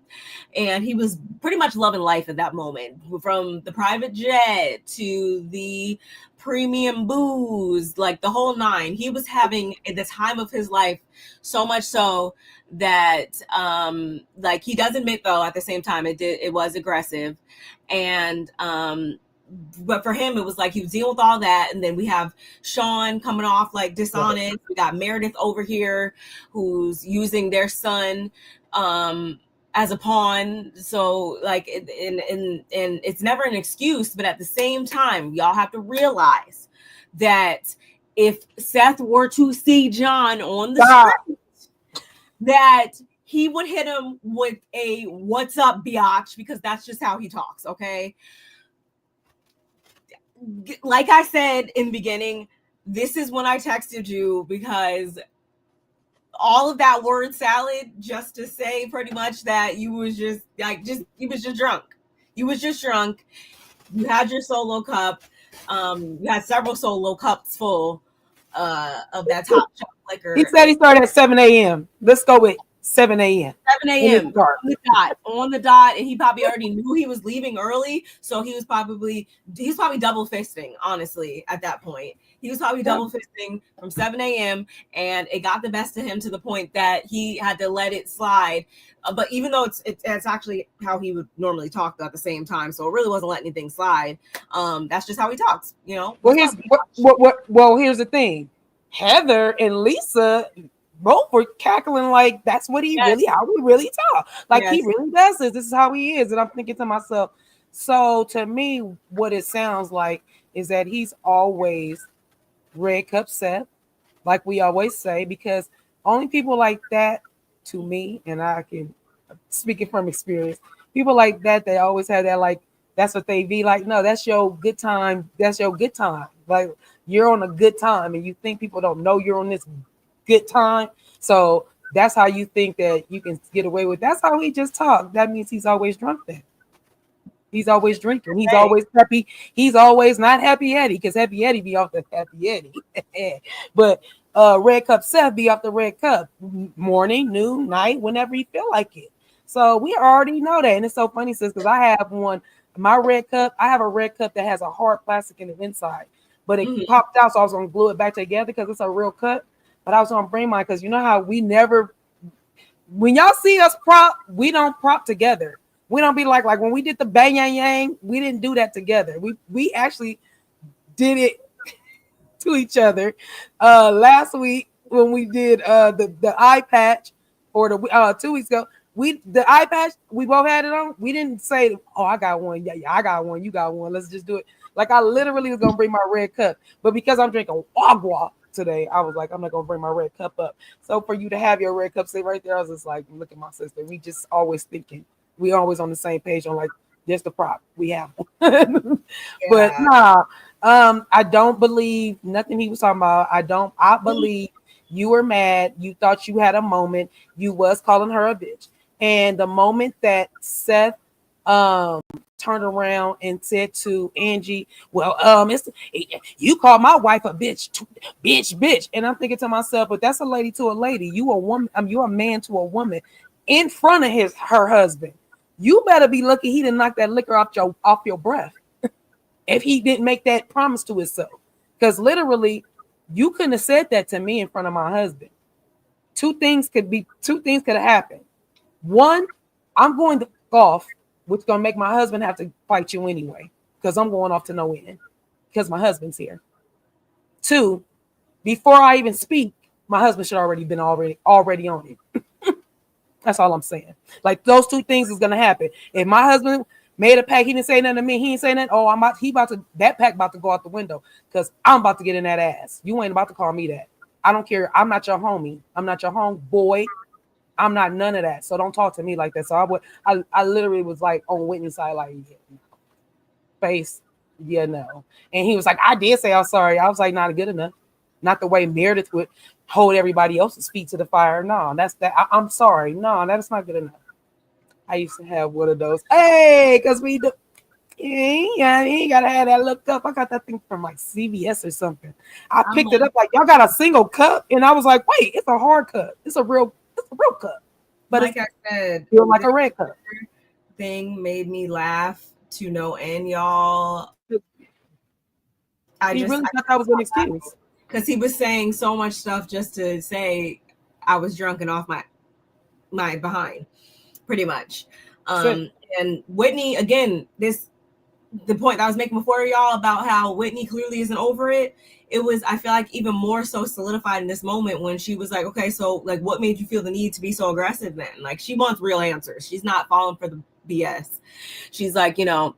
A: and he was pretty much loving life at that moment. From the private jet to the premium booze, like the whole nine. He was having at the time of his life, so much so that like he does admit though at the same time it was aggressive. And but for him, it was like he was dealing with all that. And then we have Sean coming off like dishonest. We got Meredith over here who's using their son as a pawn. So like, and it's never an excuse, but at the same time, y'all have to realize that if Seth were to see John on the street, that he would hit him with a "what's up, biatch," because that's just how he talks. Okay. Like I said in the beginning, this is when I texted you because all of that word salad just to say pretty much that you was just drunk. You was just drunk. you had your solo cup. You had several solo cups full of that top shelf liquor.
B: He said he started at 7 a.m. Let's go with 7 a.m.
A: 7 a.m. On the dot, and he probably already knew he was leaving early, so he's probably double fisting. Honestly, at that point, he was probably double fisting from 7 a.m. and it got the best of him to the point that he had to let it slide. But even though it's actually how he would normally talk at the same time, so it really wasn't letting anything slide. That's just how he talks, you know.
B: Well, here's the thing. Heather and Lisa both were cackling like that's what he really, how we really talk. Like he really does this. This is how he is. And I'm thinking to myself, so to me, what it sounds like is that he's always red cup Seth, like we always say, because only people like that, to me, and I can speaking from experience, people like that, they always have that, like, that's what they be like. No, that's your good time. That's your good time. Like, you're on a good time, and you think people don't know you're on this good time. So that's how you think that you can get away with. That's how he just talked. That means he's always drunk then. He's always drinking. He's always happy. He's always not Happy Eddie, because Happy Eddie be off the Happy Eddie. But Red Cup Seth be off the Red Cup morning, noon, night, whenever he feel like it. So we already know that. And it's so funny, sis, because I have one, my red cup, I have a red cup that has a hard plastic in the inside, but it popped out, so I was going to glue it back together because it's a real cup. But I was going to bring mine because you know how we never, when y'all see us prop, we don't prop together. We don't be like when we did the bang yang yang, we didn't do that together. We actually did it to each other. Last week when we did the eye patch, or the 2 weeks ago, the eye patch, we both had it on. We didn't say, oh, I got one. Yeah, I got one. You got one. Let's just do it. Like, I literally was gonna bring my red cup, but because I'm drinking agua today, I was like, I'm not gonna bring my red cup up. So for you to have your red cup sit right there, I was just like, look at my sister. We just always thinking. We always on the same page on like, there's the prop. We have one. But nah, I don't believe nothing he was talking about. I believe you were mad. You thought you had a moment. You was calling her a bitch. And the moment that Seth turned around and said to Angie, well, you call my wife a bitch. And I'm thinking to myself, but that's a lady to a lady. You a woman, you're a man to a woman in front of her husband. You better be lucky he didn't knock that liquor off your breath if he didn't make that promise to himself. Because literally, you couldn't have said that to me in front of my husband. Two things could have happened. One, I'm going to golf, which is going to make my husband have to fight you anyway, because I'm going off to no end because my husband's here. Two, before I even speak, my husband should already been already on it. That's all I'm saying. Like, those two things is going to happen. If my husband made a pack, he didn't say nothing to me, he ain't say nothing. Oh, that pack about to go out the window because I'm about to get in that ass. You ain't about to call me that. I don't care. I'm not your homie. I'm not your homeboy. I'm not none of that. So don't talk to me like that. So I literally was like on Whitney's side, like, yeah, no. Face, yeah, no. And he was like, I did say I'm sorry. I was like, not good enough. Not the way Meredith would hold everybody else's feet to the fire. No, that's that. I'm sorry. No, that's not good enough. I used to have one of those. Hey, because we do. Yeah, you ain't gotta have that look up. I got that thing from like CVS or something. I picked it up like, y'all got a single cup, and I was like, wait, it's a hard cup. It's a real cup. But
A: like I said,
B: feel like a red cup.
A: Thing made me laugh to no end, y'all.
B: I really thought that was an excuse.
A: Because he was saying so much stuff just to say I was drunk and off my behind, pretty much. And Whitney, again, the point that I was making before, y'all, about how Whitney clearly isn't over it. It was, I feel like, even more so solidified in this moment when she was like, okay, so like, what made you feel the need to be so aggressive then? Like, she wants real answers. She's not falling for the BS. She's like, you know,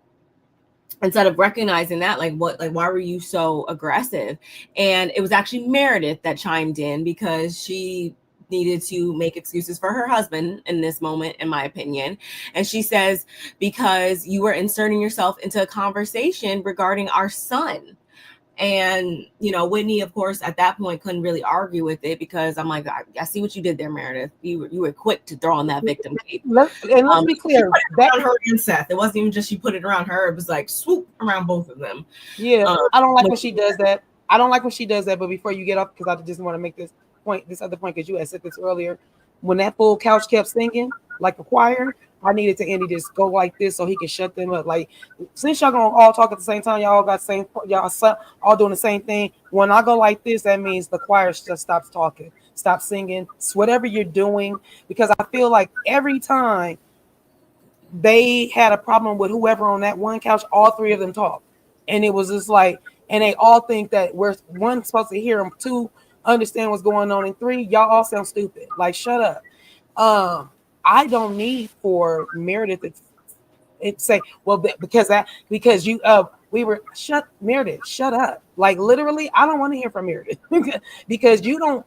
A: instead of recognizing that, like, why were you so aggressive? And it was actually Meredith that chimed in because she needed to make excuses for her husband in this moment, in my opinion. And she says, because you were inserting yourself into a conversation regarding our son. And, you know, Whitney, of course, at that point couldn't really argue with it because I'm like, I see what you did there, Meredith. You were quick to throw on that victim cape.
B: Let's be clear.
A: That around her and Seth. It wasn't even just she put it around her. It was like swoop around both of them.
B: Yeah, I don't like when she does that. I don't like when she does that. But before you get off, because I just want to make this other point, because you had said this earlier, when that full couch kept singing like a choir, I needed to Andy just go like this so he can shut them up. Like, since y'all gonna all talk at the same time, y'all all got same, y'all all doing the same thing. When I go like this, that means the choir just stops talking, stop singing, whatever you're doing, because I feel like every time they had a problem with whoever on that one couch, all three of them talk, and it was just like, and they all think that we're one supposed to hear them, two understand what's going on, and three, y'all all sound stupid. Like, shut up. I don't need for Meredith to say, well, because you we were Meredith, shut up. Like, literally, I don't want to hear from Meredith because you don't.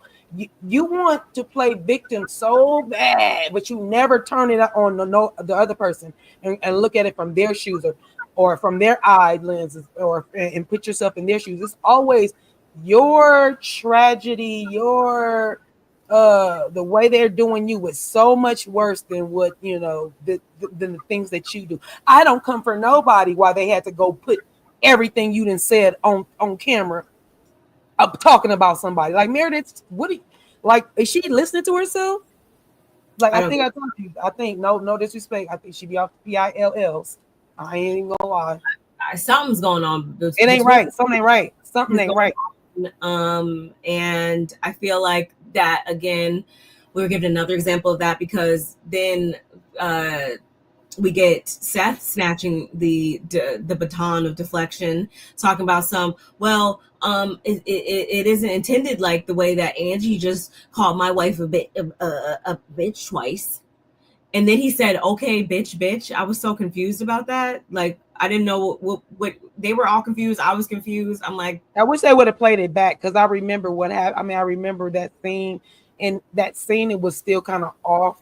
B: You want to play victim so bad, but you never turn it on the other person and look at it from their shoes or from their eye lenses and put yourself in their shoes. It's always your tragedy, your the way they're doing you is so much worse than what than the things that you do. I don't come for nobody while they had to go put everything you done said on camera talking about somebody. Like, Meredith, is she listening to herself? Like, I think I told you. I think no disrespect. I think she be off PILLs. I ain't even gonna lie.
A: Something's going on.
B: It ain't right. Something ain't right. Something ain't right.
A: And I feel like that again. We were given another example of that because then we get Seth snatching the baton of deflection, talking about it isn't intended like the way that Angie just called my wife a bitch twice. And then he said, okay, bitch. I was so confused about that. Like, I didn't know what they were all confused. I was confused. I'm like,
B: I wish they would have played it back because I remember what happened. I mean, I remember that scene, and that scene, it was still kind of off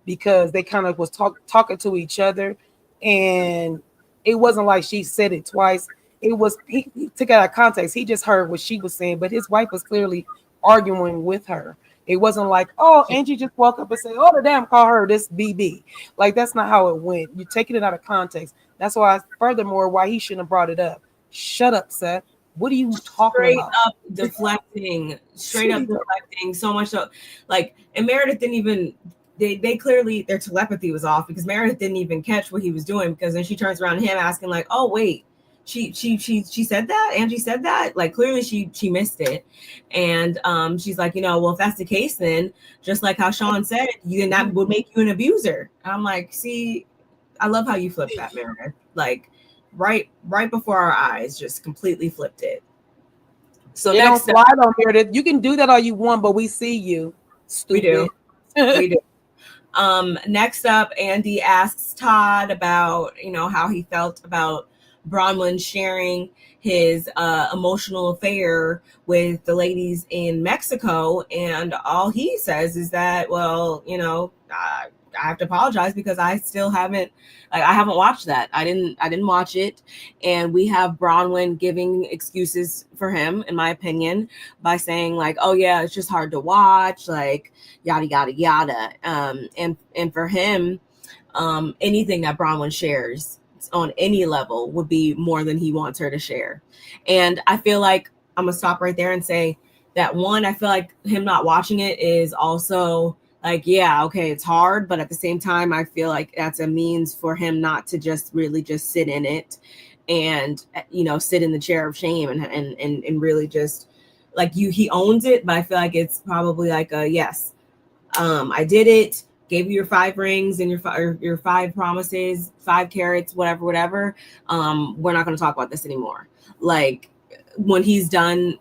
B: because they kind of was talking to each other, and it wasn't like she said it twice. It was he took it out of context. He just heard what she was saying, but his wife was clearly arguing with her. It wasn't like, oh, Angie just woke up and said, oh, the damn, call her this BB. Like, that's not how it went. You're taking it out of context. That's why, furthermore, why he shouldn't have brought it up. Shut up, Seth. What are you talking about?
A: Straight up deflecting so much so. Like, and Meredith didn't even, they clearly, their telepathy was off because Meredith didn't even catch what he was doing, because then she turns around to him asking like, oh, wait. She said that? Angie said that? Like, clearly she missed it. And she's like, well, if that's the case, then just like how Sean said, that would make you an abuser. And I'm like, see, I love how you flipped that, Meredith. Like, right before our eyes, just completely flipped it. So
B: don't slide on Meredith. You can do that all you want, but we see you. Stupid.
A: We do. Next up, Andy asks Todd about, how he felt about Bronwyn sharing his emotional affair with the ladies in Mexico, and all he says is that, well, I have to apologize because I still haven't watched that. I didn't watch it. And we have Bronwyn giving excuses for him, in my opinion, by saying like, oh yeah, it's just hard to watch, like yada yada yada. And for him, anything that Bronwyn shares on any level would be more than he wants her to share. And I feel like I'm gonna stop right there and say that, one, I feel like him not watching it is also like, yeah, okay, it's hard, but at the same time, I feel like that's a means for him not to just really just sit in it and, sit in the chair of shame and really just like he owns it. But I feel like it's probably like a, yes, I did it. Gave you your 5 rings and your 5 promises, 5 carrots, whatever. We're not going to talk about this anymore. Like, when he's done,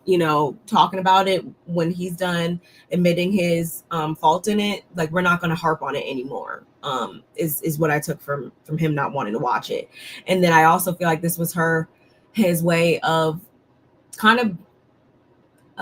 A: talking about it, when he's done admitting his fault in it, like, we're not going to harp on it anymore. Is what I took from him not wanting to watch it. And then I also feel like this was his way of kind of,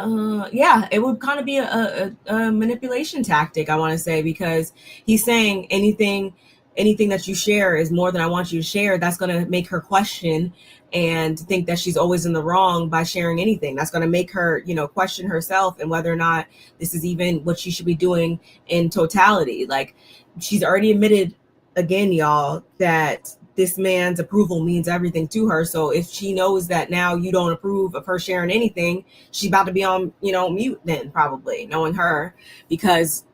A: it would kind of be a manipulation tactic, I want to say, because he's saying anything anything that you share is more than I want you to share, that's going to make her question and think that she's always in the wrong by sharing anything. That's going to make her, question herself and whether or not this is even what she should be doing in totality. Like, she's already admitted again, y'all, that this man's approval means everything to her. So if she knows that now you don't approve of her sharing anything, she's about to be on, mute then, probably, knowing her, because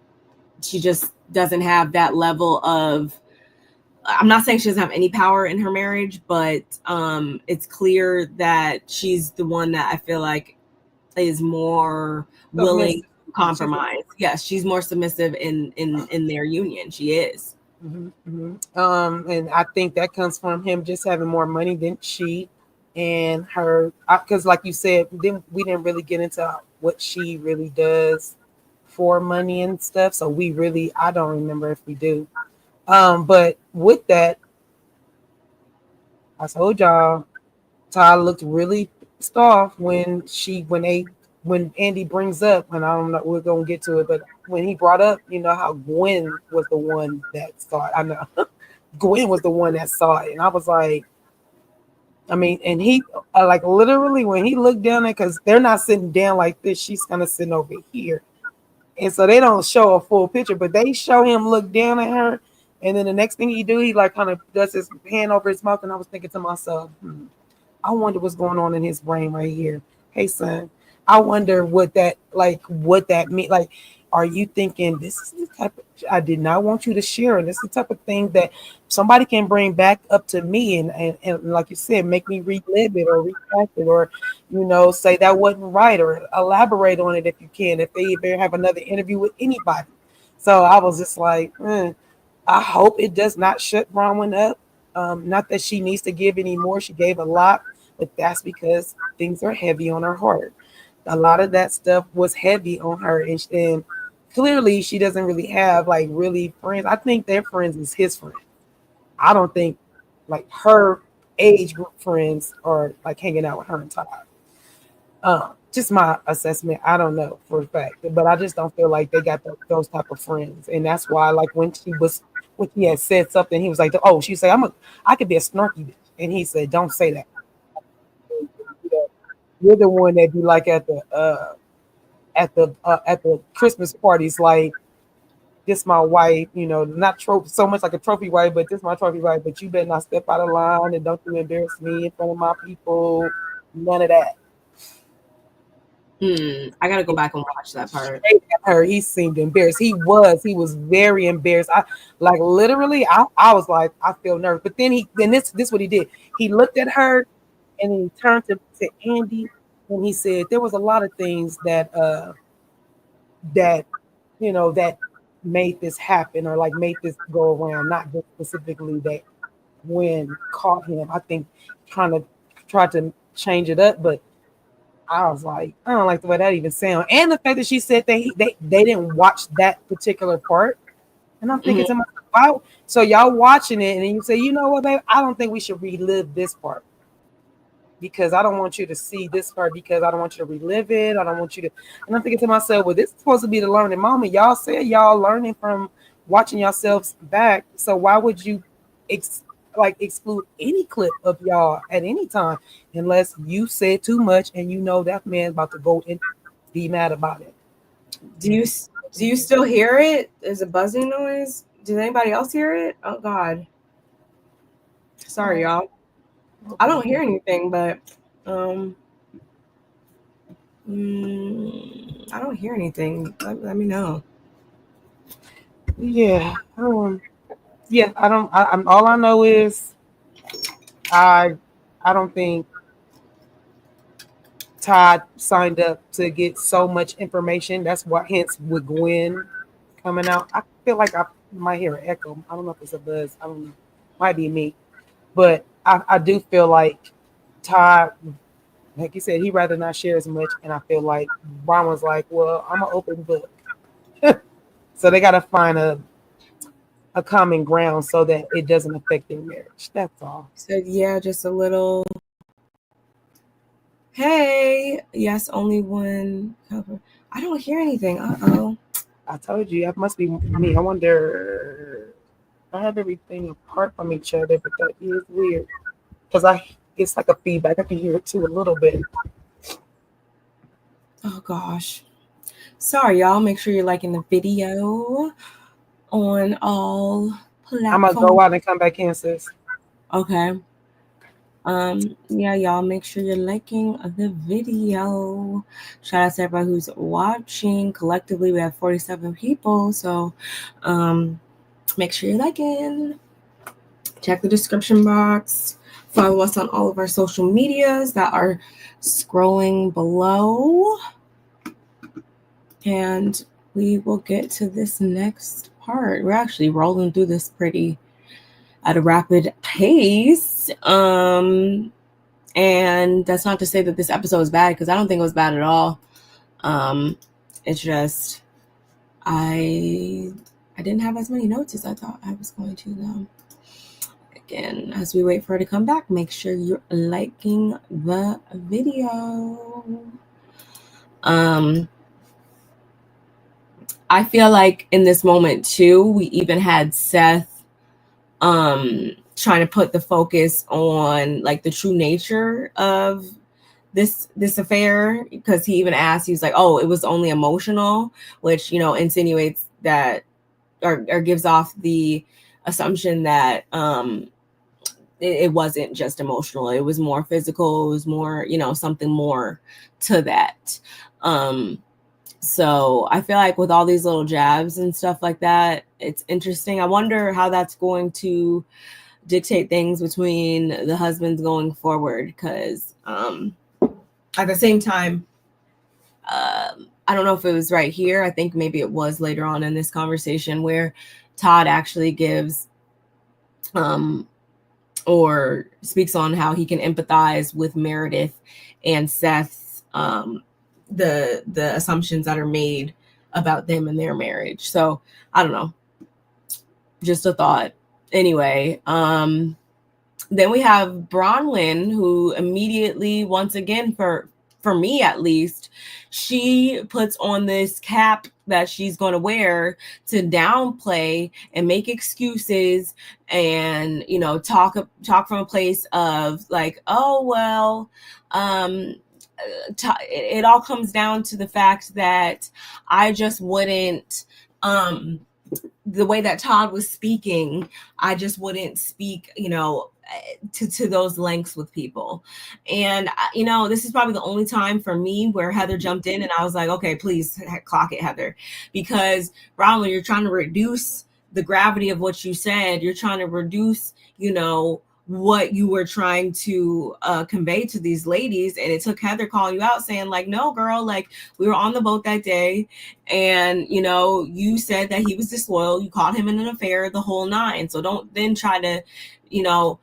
A: she just doesn't have that level of, I'm not saying she doesn't have any power in her marriage, but it's clear that she's the one that I feel like is more willing to compromise. Yes, she's more submissive in their union. She is.
B: And I think that comes from him just having more money than she and her, because like you said, then we didn't really get into what she really does for money and stuff. So I don't remember if we do. But with that, I told y'all, Todd looked really pissed off when Andy brings up, and I don't know, we're gonna get to it, but when he brought up, how Gwen was the one that saw it. I know Gwen was the one that saw it, and I was like, I mean, and he like literally when he looked down there, because they're not sitting down like this, she's kind of sitting over here, and so they don't show a full picture, but they show him look down at her, and then the next thing he do, he like kind of does his hand over his mouth, and I was thinking to myself, I wonder what's going on in his brain right here. Hey, son, I wonder what that means. Like, are you thinking this is the type of, I did not want you to share, and this is the type of thing that somebody can bring back up to me and like you said, make me relive it or retract it, or say that wasn't right, or elaborate on it if you can, if they ever have another interview with anybody. So I was just like, I hope it does not shut Bronwyn up. Not that she needs to give any more. She gave a lot, but that's because things are heavy on her heart. A lot of that stuff was heavy on her, and clearly she doesn't really have like really friends. I think their friends is his friends. I don't think like her age group friends are like hanging out with her and Todd. Just my assessment. I don't know for a fact, but I just don't feel like they got those type of friends, and that's why like when he had said something, he was like, "Oh," she said, I could be a snarky bitch," and he said, "Don't say that. You're the one that be like at the Christmas parties, like this my wife, not so much like a trophy wife, but this my trophy wife. But you better not step out of line and don't you embarrass me in front of my people. None of that."
A: I gotta go back and watch that
B: part. He seemed embarrassed. He was very embarrassed. I like literally. I was like, I feel nervous. But then this what he did. He looked at her, and he turned to Andy, and he said there was a lot of things that that made this happen, or like made this go around. Not just specifically that Gwen caught him. I think tried to change it up, but I was like, I don't like the way that even sounds. And the fact that she said they didn't watch that particular part. And I'm thinking to myself, wow. So y'all watching it and you say, you know what, babe, I don't think we should relive this part. Because I don't want you to see this part, because I don't want you to relive it. I don't want you to. And I'm thinking to myself, well, this is supposed to be the learning moment. Y'all said y'all learning from watching yourselves back. So why would you exclude any clip of y'all at any time unless you said too much and that man's about to go and be mad about it?
A: Do you still hear it? There's a buzzing noise. Did anybody else hear it? Oh God. Sorry, y'all. I don't hear anything, but I don't hear anything. Let me know.
B: Yeah. Yeah, I'm all I know is I don't think Todd signed up to get so much information. That's what, hence with Gwen coming out. I feel like I might hear an echo. I don't know if it's a buzz. I don't know. Might be me. But I do feel like Todd, like you said, he'd rather not share as much. And I feel like Bronwyn was like, well, I'm an open book. So they got to find a common ground so that it doesn't affect their marriage. That's all.
A: So yeah, just a little. Hey, yes, only one cover. I don't hear anything. Uh-oh.
B: I told you, that must be me. I wonder. I have everything apart from each other, but that is weird because it's like a feedback. I can hear it too a little bit.
A: Oh gosh. Sorry, y'all. Make sure you're liking the video on all
B: I'm gonna
A: platforms.
B: go out and come back in, sis.
A: Okay. Yeah, y'all make sure you're liking the video. Shout out to everybody who's watching. Collectively, we have 47 people. So make sure you're liking. Check the description box. Follow us on all of our social medias that are scrolling below. And we will get to this next part. We're actually rolling through this pretty at a rapid pace. And that's not to say that this episode is bad, because I don't think it was bad at all. It's just I didn't have as many notes as I thought I was going to, though. Again, as we wait for her to come back, make sure you're liking the video. I feel like in this moment too, we even had Seth trying to put the focus on like the true nature of this affair, because he even asked, he was like, oh, it was only emotional, which, you know, insinuates that or gives off the assumption that it wasn't just emotional, it was more physical, it was more, you know, something more to that. So I feel like with all these little jabs and stuff like that, it's interesting. I wonder how that's going to dictate things between the husbands going forward, because at the same time, I don't know if it was right here. I think maybe it was later on in this conversation where Todd actually gives or speaks on how he can empathize with Meredith and Seth's the assumptions that are made about them and their marriage. So I don't know, just a thought. Anyway, then we have Bronwyn, who immediately, once again, for me at least, she puts on this cap that she's going to wear to downplay and make excuses and, you know, talk from a place of like, oh, well, it all comes down to the fact that I just wouldn't, the way that Todd was speaking, I just wouldn't speak, you know, to those lengths with people. And, you know, this is probably the only time for me where Heather jumped in and I was like, okay, please clock it, Heather, because Bronwyn, you're trying to reduce the gravity of what you said. You're trying to reduce, you know, what you were trying to convey to these ladies. And it took Heather calling you out saying like, no, girl, like we were on the boat that day. And, you know, you said that he was disloyal. You caught him in an affair, the whole nine. So don't then try to, you know,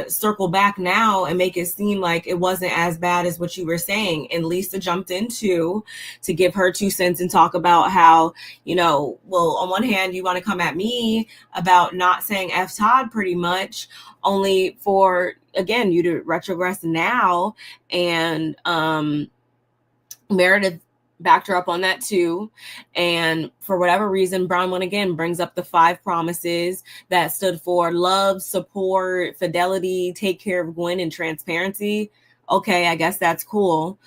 A: circle back now and make it seem like it wasn't as bad as what you were saying. And Lisa jumped in to give her 2 cents and talk about how, you know, well, on one hand, you want to come at me about not saying F Todd pretty much, only for, again, you to retrogress now. And Meredith backed her up on that too. And for whatever reason, Bronwyn again brings up the 5 promises that stood for love, support, fidelity, take care of Gwen, and transparency. Okay, I guess that's cool.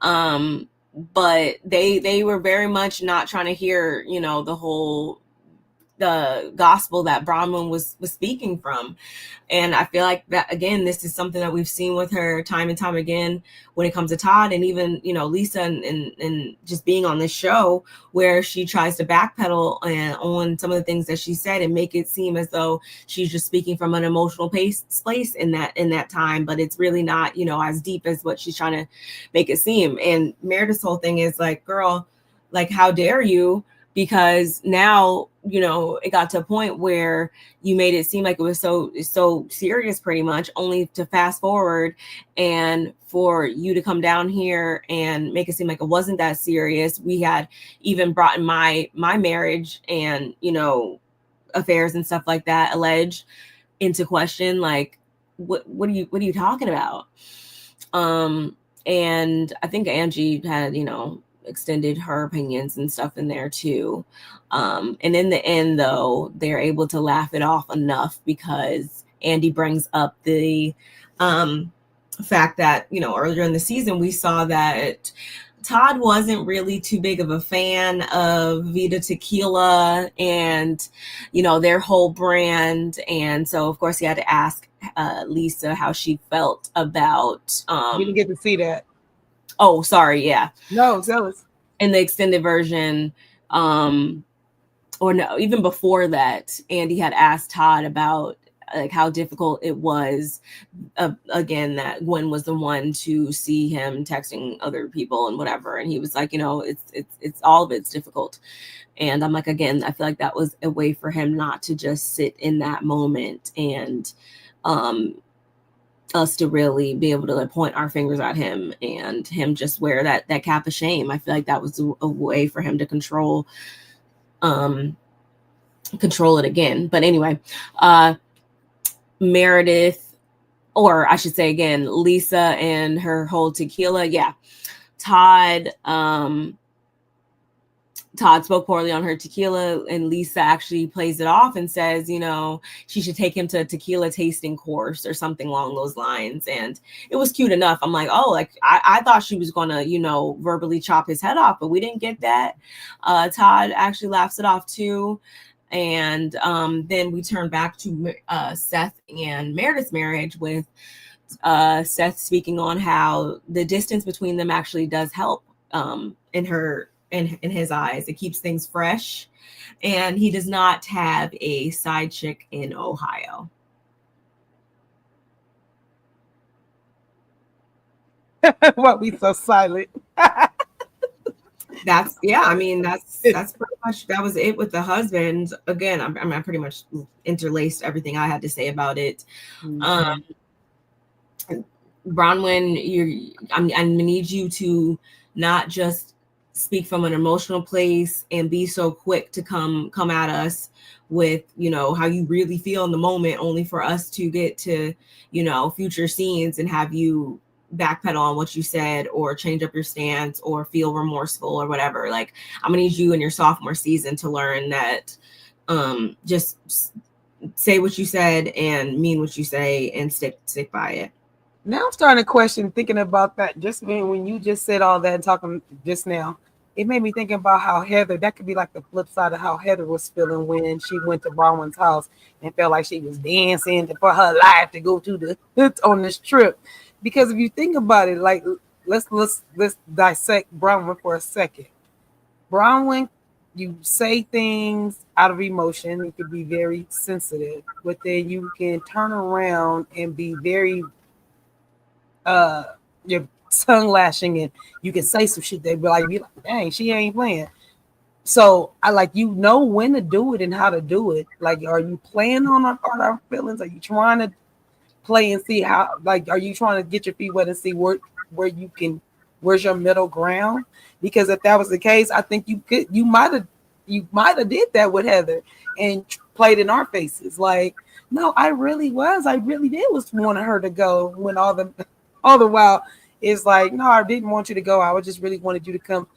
A: But they were very much not trying to hear, you know, the gospel that Bronwyn was speaking from. And I feel like that, again, this is something that we've seen with her time and time again when it comes to Todd, and even, you know, Lisa and just being on this show, where she tries to backpedal on some of the things that she said and make it seem as though she's just speaking from an emotional place in that time, but it's really not, you know, as deep as what she's trying to make it seem. And Meredith's whole thing is like, girl, like, how dare you? Because now, you know, it got to a point where you made it seem like it was so serious pretty much, only to fast forward and for you to come down here and make it seem like it wasn't that serious. We had even brought in my marriage and, you know, affairs and stuff like that alleged into question. Like, what are you talking about? And I think Angie had, you know, extended her opinions and stuff in there too. And in the end, though, they're able to laugh it off enough because Andy brings up the fact that, you know, earlier in the season, we saw that Todd wasn't really too big of a fan of Vida Tequila and, you know, their whole brand. And so, of course, he had to ask Lisa how she felt about.
B: We didn't get to see that.
A: Oh, sorry. Yeah.
B: No, tell us.
A: In the extended version, or no, even before that, Andy had asked Todd about like how difficult it was. Again, that Gwen was the one to see him texting other people and whatever, and he was like, you know, it's all of it's difficult. And I'm like, again, I feel like that was a way for him not to just sit in that moment and us to really be able to like point our fingers at him and him just wear that cap of shame. I feel like that was a way for him to control it again. But anyway, Meredith, or I should say again, Lisa and her whole tequila. Yeah. Todd spoke poorly on her tequila, and Lisa actually plays it off and says, you know, she should take him to a tequila tasting course or something along those lines. And it was cute enough. I'm like, oh, like I thought she was going to, you know, verbally chop his head off, but we didn't get that. Todd actually laughs it off too. And then we turn back to Seth and Meredith's marriage with Seth speaking on how the distance between them actually does help in his eyes. It keeps things fresh. And he does not have a side chick in Ohio.
B: What, we so silent?
A: That's pretty much, that was it with the husband. Again, I pretty much interlaced everything I had to say about it. Bronwyn, I need you to not just speak from an emotional place and be so quick to come at us with, you know, how you really feel in the moment, only for us to get to, you know, future scenes and have you backpedal on what you said or change up your stance or feel remorseful or whatever. Like, I'm gonna need you in your sophomore season to learn that just say what you said and mean what you say and stick by it.
B: Now I'm starting to question, thinking about that. Just when you just said all that and talking just now, it made me thinking about how Heather, that could be like the flip side of how Heather was feeling when she went to Bronwyn's house and felt like she was dancing for her life to go to the on this trip. Because if you think about it, like let's dissect Bronwyn for a second. Bronwyn, you say things out of emotion. You could be very sensitive, but then you can turn around and be very your tongue lashing, and you can say some shit that be like, dang, she ain't playing. So I like, you know when to do it and how to do it. Like, are you playing on our feelings? Are you trying to play and see how, like, are you trying to get your feet wet and see where's your middle ground? Because if that was the case, I think you might have did that with Heather and played in our faces. Like, no, I really did was wanting her to go, when all the while it's like, no, I didn't want you to go. I just really wanted you to come.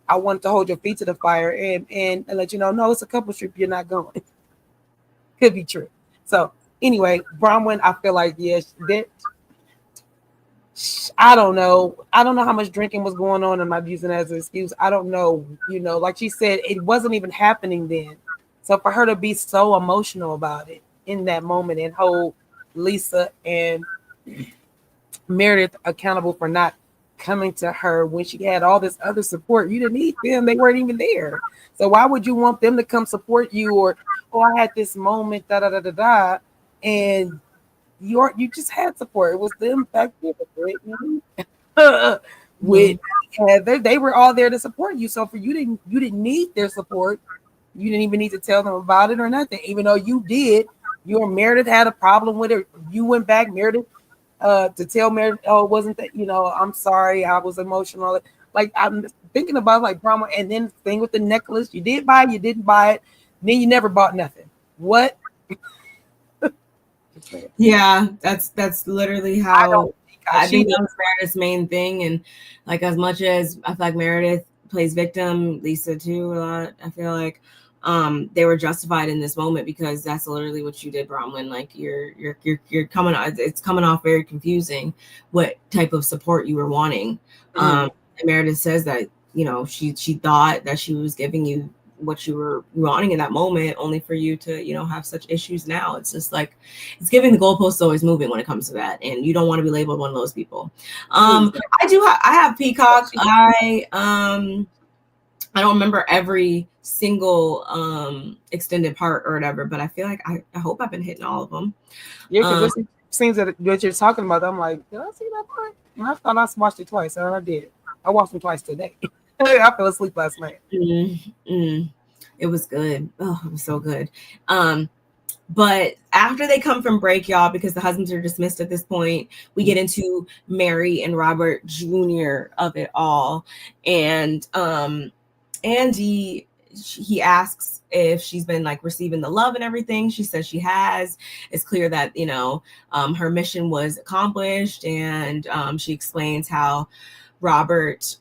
B: I wanted to hold your feet to the fire and let you know, no, it's a couple trip, you're not going. Could be true. So anyway, Bronwyn, I feel like, yes, that I don't know how much drinking was going on. I'm not using it as an excuse. I don't know. You know, like she said, it wasn't even happening then. So for her to be so emotional about it in that moment and hold Lisa and Meredith accountable for not coming to her when she had all this other support. You didn't need them. They weren't even there. So why would you want them to come support you? Or, oh, I had this moment, and you just had support. It was them back there, with Heather. They were all there to support you. So for you didn't need their support. You didn't even need to tell them about it or nothing. Even though you did, you and Meredith had a problem with it. You went back, Meredith, to tell Meredith, oh, it wasn't that, I'm sorry, I was emotional. Like, I'm thinking about like drama, and then the thing with the necklace, you did buy it, you didn't buy it, then you never bought nothing. What?
A: Yeah, that's literally how I think that was Meredith's main thing. And like, as much as I feel like Meredith plays victim, Lisa too a lot, I feel like. They were justified in this moment because that's literally what you did, Bronwyn. Like you're coming, it's coming off very confusing what type of support you were wanting. And Meredith says that, you know, she thought that she was giving you what you were wanting in that moment, only for you to, you know, have such issues now. It's just like, it's giving the goalposts always moving when it comes to that, and you don't want to be labeled one of those people. I have Peacock. I don't remember every single extended part or whatever, but I feel like I hope I've been hitting all of them.
B: Yeah, because it seems that what you're talking about, I'm like, did I see that part? And I thought I watched it twice, and I did. I watched it twice today. I fell asleep last night.
A: It was good. Oh, it was so good. But after they come from break, y'all, because the husbands are dismissed at this point, we get into Mary and Robert Jr. of it all. And Angie, he asks if she's been like receiving the love and everything. She says she has. It's clear that, you know, her mission was accomplished. And she explains how Robert,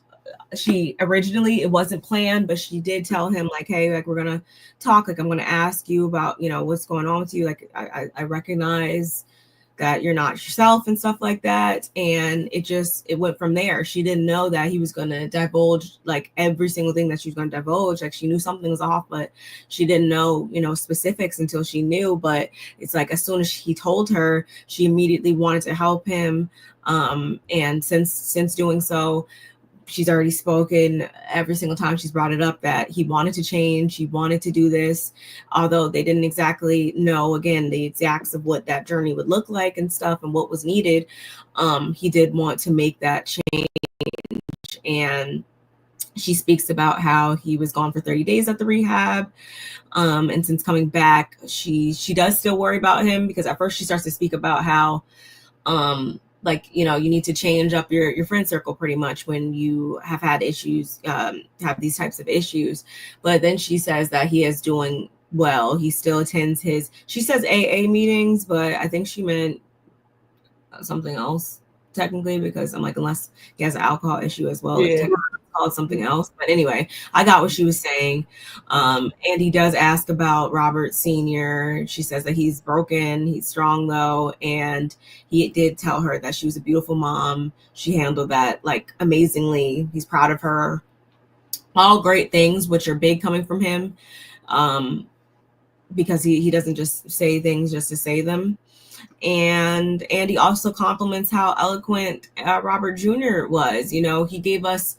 A: she originally, it wasn't planned, but she did tell him like, hey, like, we're gonna talk, like, I'm gonna ask you about, you know, what's going on with you. Like, I recognize that you're not yourself and stuff like that. And it went from there. She didn't know that he was gonna divulge like every single thing that she was gonna divulge. Like, she knew something was off, but she didn't know, you know, specifics until she knew. But it's like, as soon as he told her, she immediately wanted to help him. And since doing so, she's already spoken every single time she's brought it up that he wanted to change. He wanted to do this, although they didn't exactly know, again, the exacts of what that journey would look like and stuff and what was needed. He did want to make that change. And she speaks about how he was gone for 30 days at the rehab. And since coming back, she does still worry about him, because at first she starts to speak about how, like, you know, you need to change up your friend circle pretty much when you have had issues, have these types of issues. But then she says that he is doing well. He still attends she says AA meetings, but I think she meant something else technically, because I'm like, unless he has an alcohol issue as well,
B: Yeah.
A: called something else. But anyway, I got what she was saying. And he does ask about Robert Sr. She says that he's broken, he's strong though, and he did tell her that she was a beautiful mom. She handled that like amazingly. He's proud of her. All great things, which are big coming from him, because he doesn't just say things just to say them. And Andy also compliments how eloquent Robert Jr. was. You know, he gave us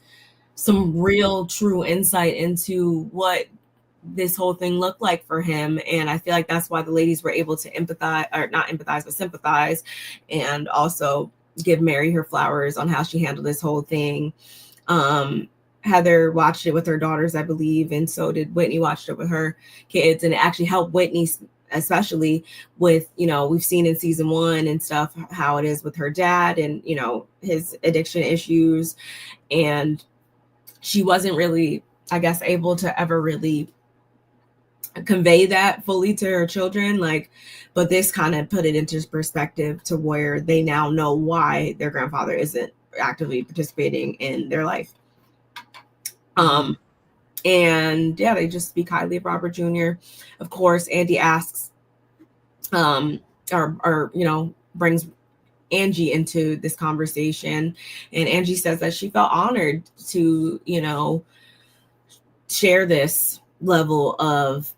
A: some real true insight into what this whole thing looked like for him. And I feel like that's why the ladies were able to empathize, or not empathize, but sympathize, and also give Mary her flowers on how she handled this whole thing. Heather watched it with her daughters, I believe, and so did Whitney. Watched it with her kids, and it actually helped Whitney, especially with, you know, we've seen in season 1 and stuff how it is with her dad and, you know, his addiction issues. And she wasn't really, I guess, able to ever really convey that fully to her children, like, but this kind of put it into perspective to where they now know why their grandfather isn't actively participating in their life. And yeah, they just speak highly of Robert Jr. Of course, Andy asks, or you know, brings Angie into this conversation, and Angie says that she felt honored to, you know, share this level of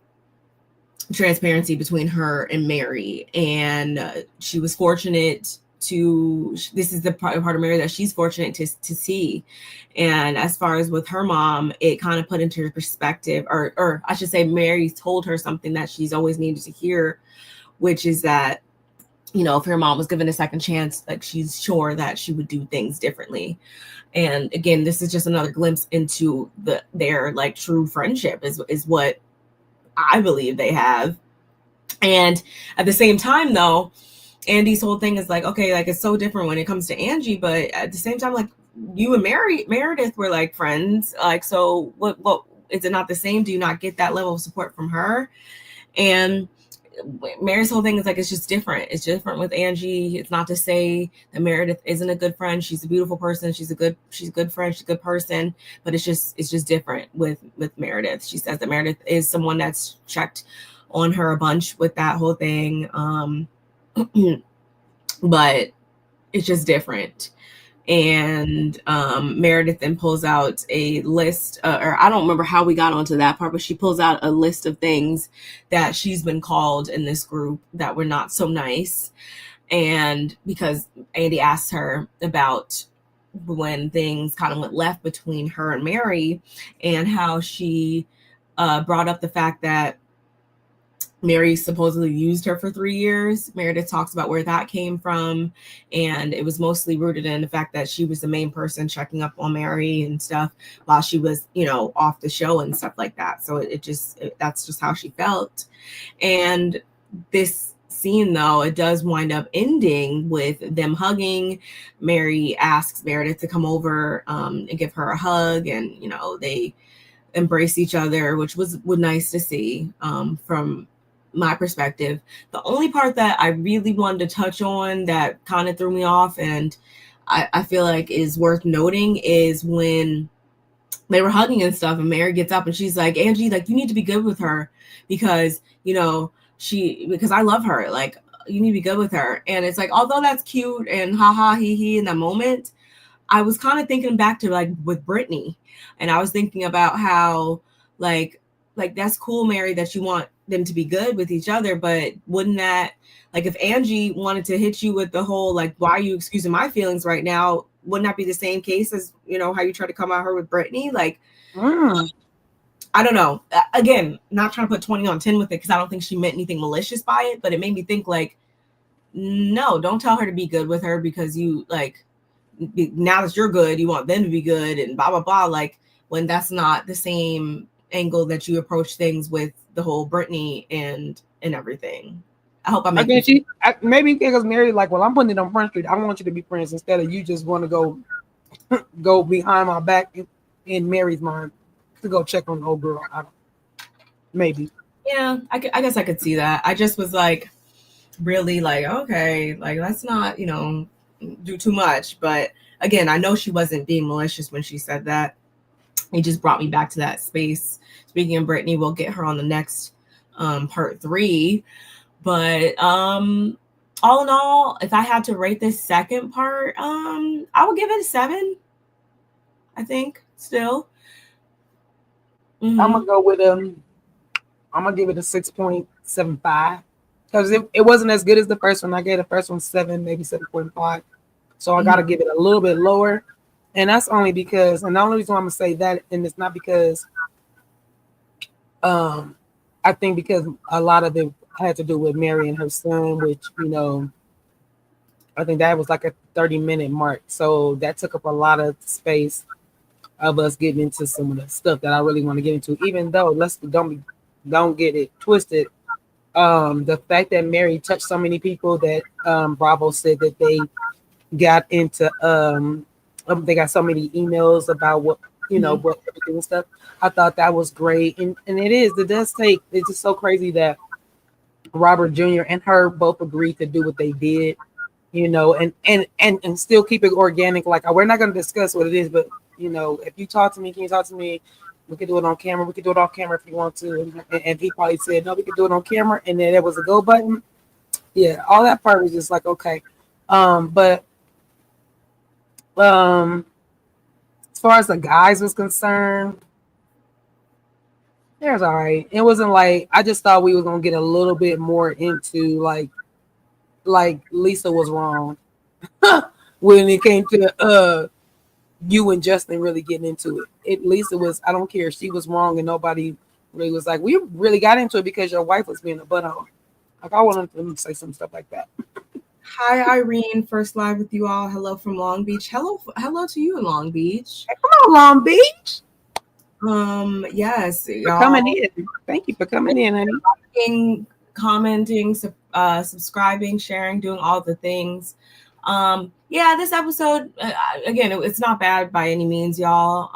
A: transparency between her and Mary, and she was fortunate to, this is the part of Mary that she's fortunate to see. And as far as with her mom, it kind of put into perspective, or I should say Mary told her something that she's always needed to hear, which is that, you know, if her mom was given a second chance, like, she's sure that she would do things differently. And again, this is just another glimpse into their like true friendship is what I believe they have. And at the same time though, Andy's whole thing is like, okay, like, it's so different when it comes to Angie, but at the same time, like, you and Meredith were like friends, like, so what is it not the same? Do you not get that level of support from her? And Mary's whole thing is like, it's just different. It's different with Angie. It's not to say that Meredith isn't a good friend. She's a beautiful person. She's a good friend. She's a good person. But it's just different with Meredith. She says that Meredith is someone that's checked on her a bunch with that whole thing. But it's just different. And Meredith then pulls out a list, or I don't remember how we got onto that part, but she pulls out a list of things that she's been called in this group that were not so nice. And because Andy asked her about when things kind of went left between her and Mary, and how she brought up the fact that Mary supposedly used her for 3 years. Meredith talks about where that came from, and it was mostly rooted in the fact that she was the main person checking up on Mary and stuff while she was, off the show and stuff like that. So that's just how she felt. And this scene, though, it does wind up ending with them hugging. Mary asks Meredith to come over and give her a hug, and they embrace each other, which was nice to see from my perspective. The only part that I really wanted to touch on that kind of threw me off, and I feel like is worth noting, is when they were hugging and stuff, and Mary gets up and she's like, Angie, like, you need to be good with her because because I love her, like, you need to be good with her. And it's like, although that's cute and haha he in that moment, I was kind of thinking back to like with Brittany, and I was thinking about how like that's cool, Mary, that you want them to be good with each other, but wouldn't that, like, if Angie wanted to hit you with the whole like, why are you excusing my feelings right now, wouldn't that be the same case as how you try to come at her with Brittany? Like, I don't know. Again, not trying to put 20 on 10 with it, because I don't think she meant anything malicious by it, but it made me think like, no, don't tell her to be good with her because you like, now that you're good, you want them to be good and blah blah blah, like, when that's not the same angle that you approach things with the whole Brittany and everything. I hope I make
B: maybe because Mary like, well, I'm putting it on Front Street, I want you to be friends, instead of you just want to go behind my back in Mary's mind to go check on the old girl. Maybe.
A: Yeah, I guess I could see that. I just was like, really like, okay, like, let's not do too much. But again, I know she wasn't being malicious when she said that. It just brought me back to that space. Speaking of Brittany, we'll get her on the next part 3. But all in all, if I had to rate this second part, I would give it a 7. I think still.
B: Mm-hmm. I'm gonna go with I'm gonna give it a 6.75 because it wasn't as good as the first one. I gave the first one 7, maybe 7.5. So I gotta give it a little bit lower. And that's only because, and the only reason why I'm gonna say that, and it's not because I think because a lot of it had to do with Mary and her son, which I think that was like a 30-minute mark. So that took up a lot of space of us getting into some of the stuff that I really want to get into. Even though don't get it twisted. The fact that Mary touched so many people that Bravo said that they got into they got so many emails about what what everything and stuff. I thought that was great, and it does take. It's just so crazy that Robert Jr. and her both agreed to do what they did, and still keep it organic. Like, we're not going to discuss what it is, but if you talk to me, can you talk to me? We can do it on camera. We can do it off camera if you want to. And he probably said, no, we can do it on camera. And then there was a go button. Yeah, all that part was just like, okay. But as far as the guys was concerned, it was all right. It wasn't like, I just thought we were going to get a little bit more into like Lisa was wrong when it came to you and Justin really getting into it. Lisa was, I don't care, she was wrong, and nobody really was like, we really got into it because your wife was being a butthole. Like, I wanted them to say some stuff like that.
A: Hi, Irene. First live with you all. Hello from Long Beach. Hello to you in Long Beach.
B: Hey, come on, Long Beach.
A: Yes,
B: y'all. Coming in. Thank you for coming in, honey.
A: Commenting, subscribing, sharing, doing all the things. Yeah, this episode, again, it's not bad by any means, y'all.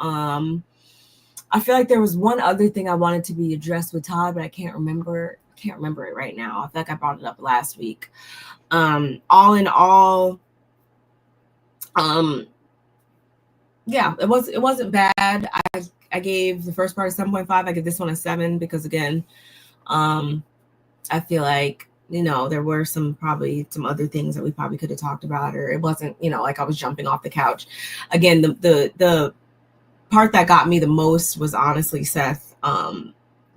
A: I feel like there was one other thing I wanted to be addressed with Todd, but I can't remember can't remember it right now. I feel like I brought it up last week. All in all, yeah, it wasn't bad. I gave the first part a 7.5. I give this one a 7 because again, I feel like, you know, there were probably some other things that we probably could have talked about, or it wasn't, you know, like I was jumping off the couch. Again, the part that got me the most was honestly Seth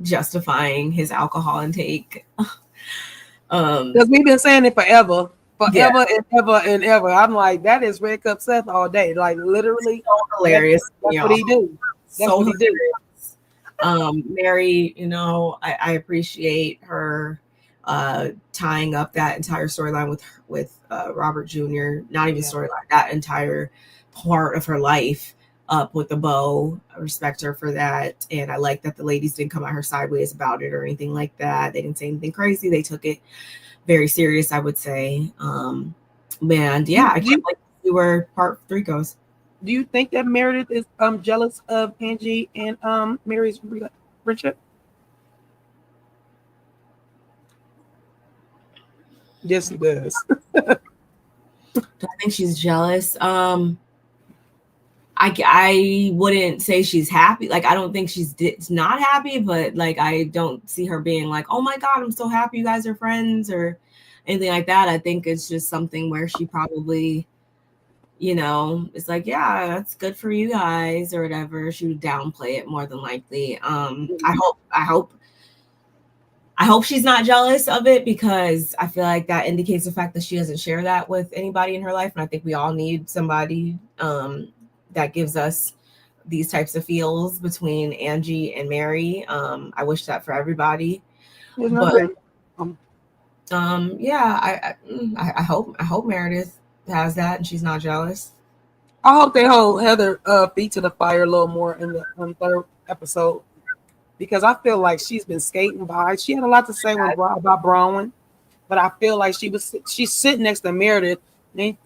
A: justifying his alcohol intake.
B: Because we've been saying it forever
A: Yeah.
B: and ever and ever. I'm like, that is Red Cup Seth all day. Like literally,
A: So hilarious.
B: That's what he do. That's
A: So
B: what he do.
A: Mary, you know, I appreciate her tying up that entire storyline with Robert Jr. Not even storyline, that entire part of her life up with a bow. I respect her for that, and I like that the ladies didn't come at her sideways about it or anything like that. They didn't say anything crazy. They took it very serious, I would say. Man, yeah, I can't wait to see where part 3 goes.
B: Do you think that Meredith is jealous of Angie and Mary's friendship? Yes, he does.
A: Do I think she's jealous? I wouldn't say she's happy. Like, I don't think she's not happy, but like, I don't see her being like, oh my God, I'm so happy you guys are friends or anything like that. I think it's just something where she probably, you know, it's like, yeah, that's good for you guys or whatever. She would downplay it more than likely. I hope she's not jealous of it, because I feel like that indicates the fact that she doesn't share that with anybody in her life. And I think we all need somebody that gives us these types of feels between Angie and Mary. I wish that for everybody. But yeah, I hope Meredith has that and she's not jealous.
B: I hope they hold Heather feet to the fire a little more in the 3rd episode, because I feel like she's been skating by. She had a lot to say about Bronwyn, but I feel like she's sitting next to Meredith and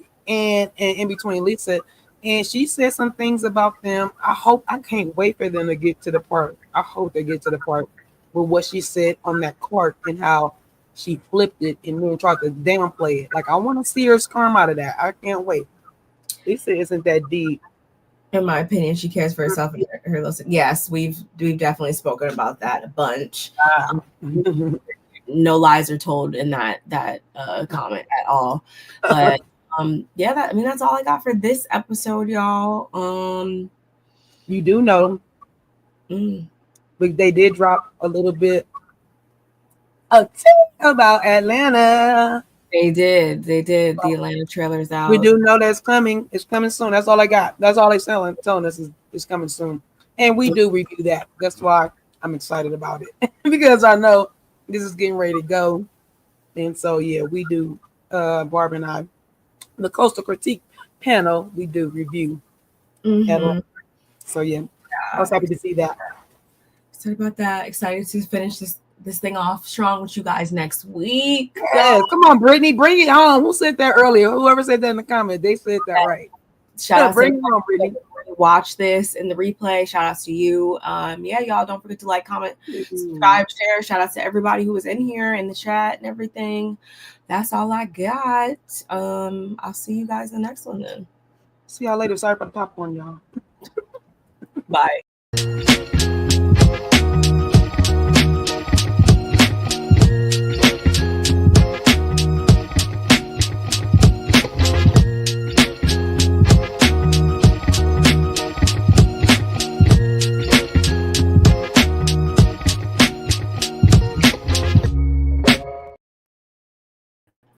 B: in between Lisa, and she said some things about them. I can't wait for them to get to the part. I hope they get to the part with what she said on that court and how she flipped it and then tried to downplay it. Like, I want to see her come out of that. I can't wait. Lisa isn't that deep.
A: In my opinion, she cares for herself and her listen. Yes, we've definitely spoken about that a bunch. No lies are told in that comment at all. But yeah, that's all I got for this episode, y'all.
B: You do know, but they did drop a little bit about Atlanta.
A: They did. The Atlanta trailer's out.
B: We do know that's coming. It's coming soon. That's all I got. That's all they're telling us is it's coming soon. And we do review that. That's why I'm excited about it. Because I know this is getting ready to go. And so, yeah, we do, Barb and I, the Coastal Critique panel, we do review. So, yeah, I was happy to see that.
A: Excited about that. Excited to finish this thing off strong with you guys next week.
B: Yeah, come on, Brittany, bring it home. Who said that earlier? Whoever said that in the comment, they said that right.
A: Shout out
B: bring it home, Brittany.
A: Watch this in the replay. Shout outs to you. Yeah, y'all don't forget to like, comment, subscribe, share. Shout out to everybody who was in here in the chat and everything. That's all I got. I'll see you guys in the next one then.
B: See y'all later. Sorry for the popcorn, y'all.
A: Bye.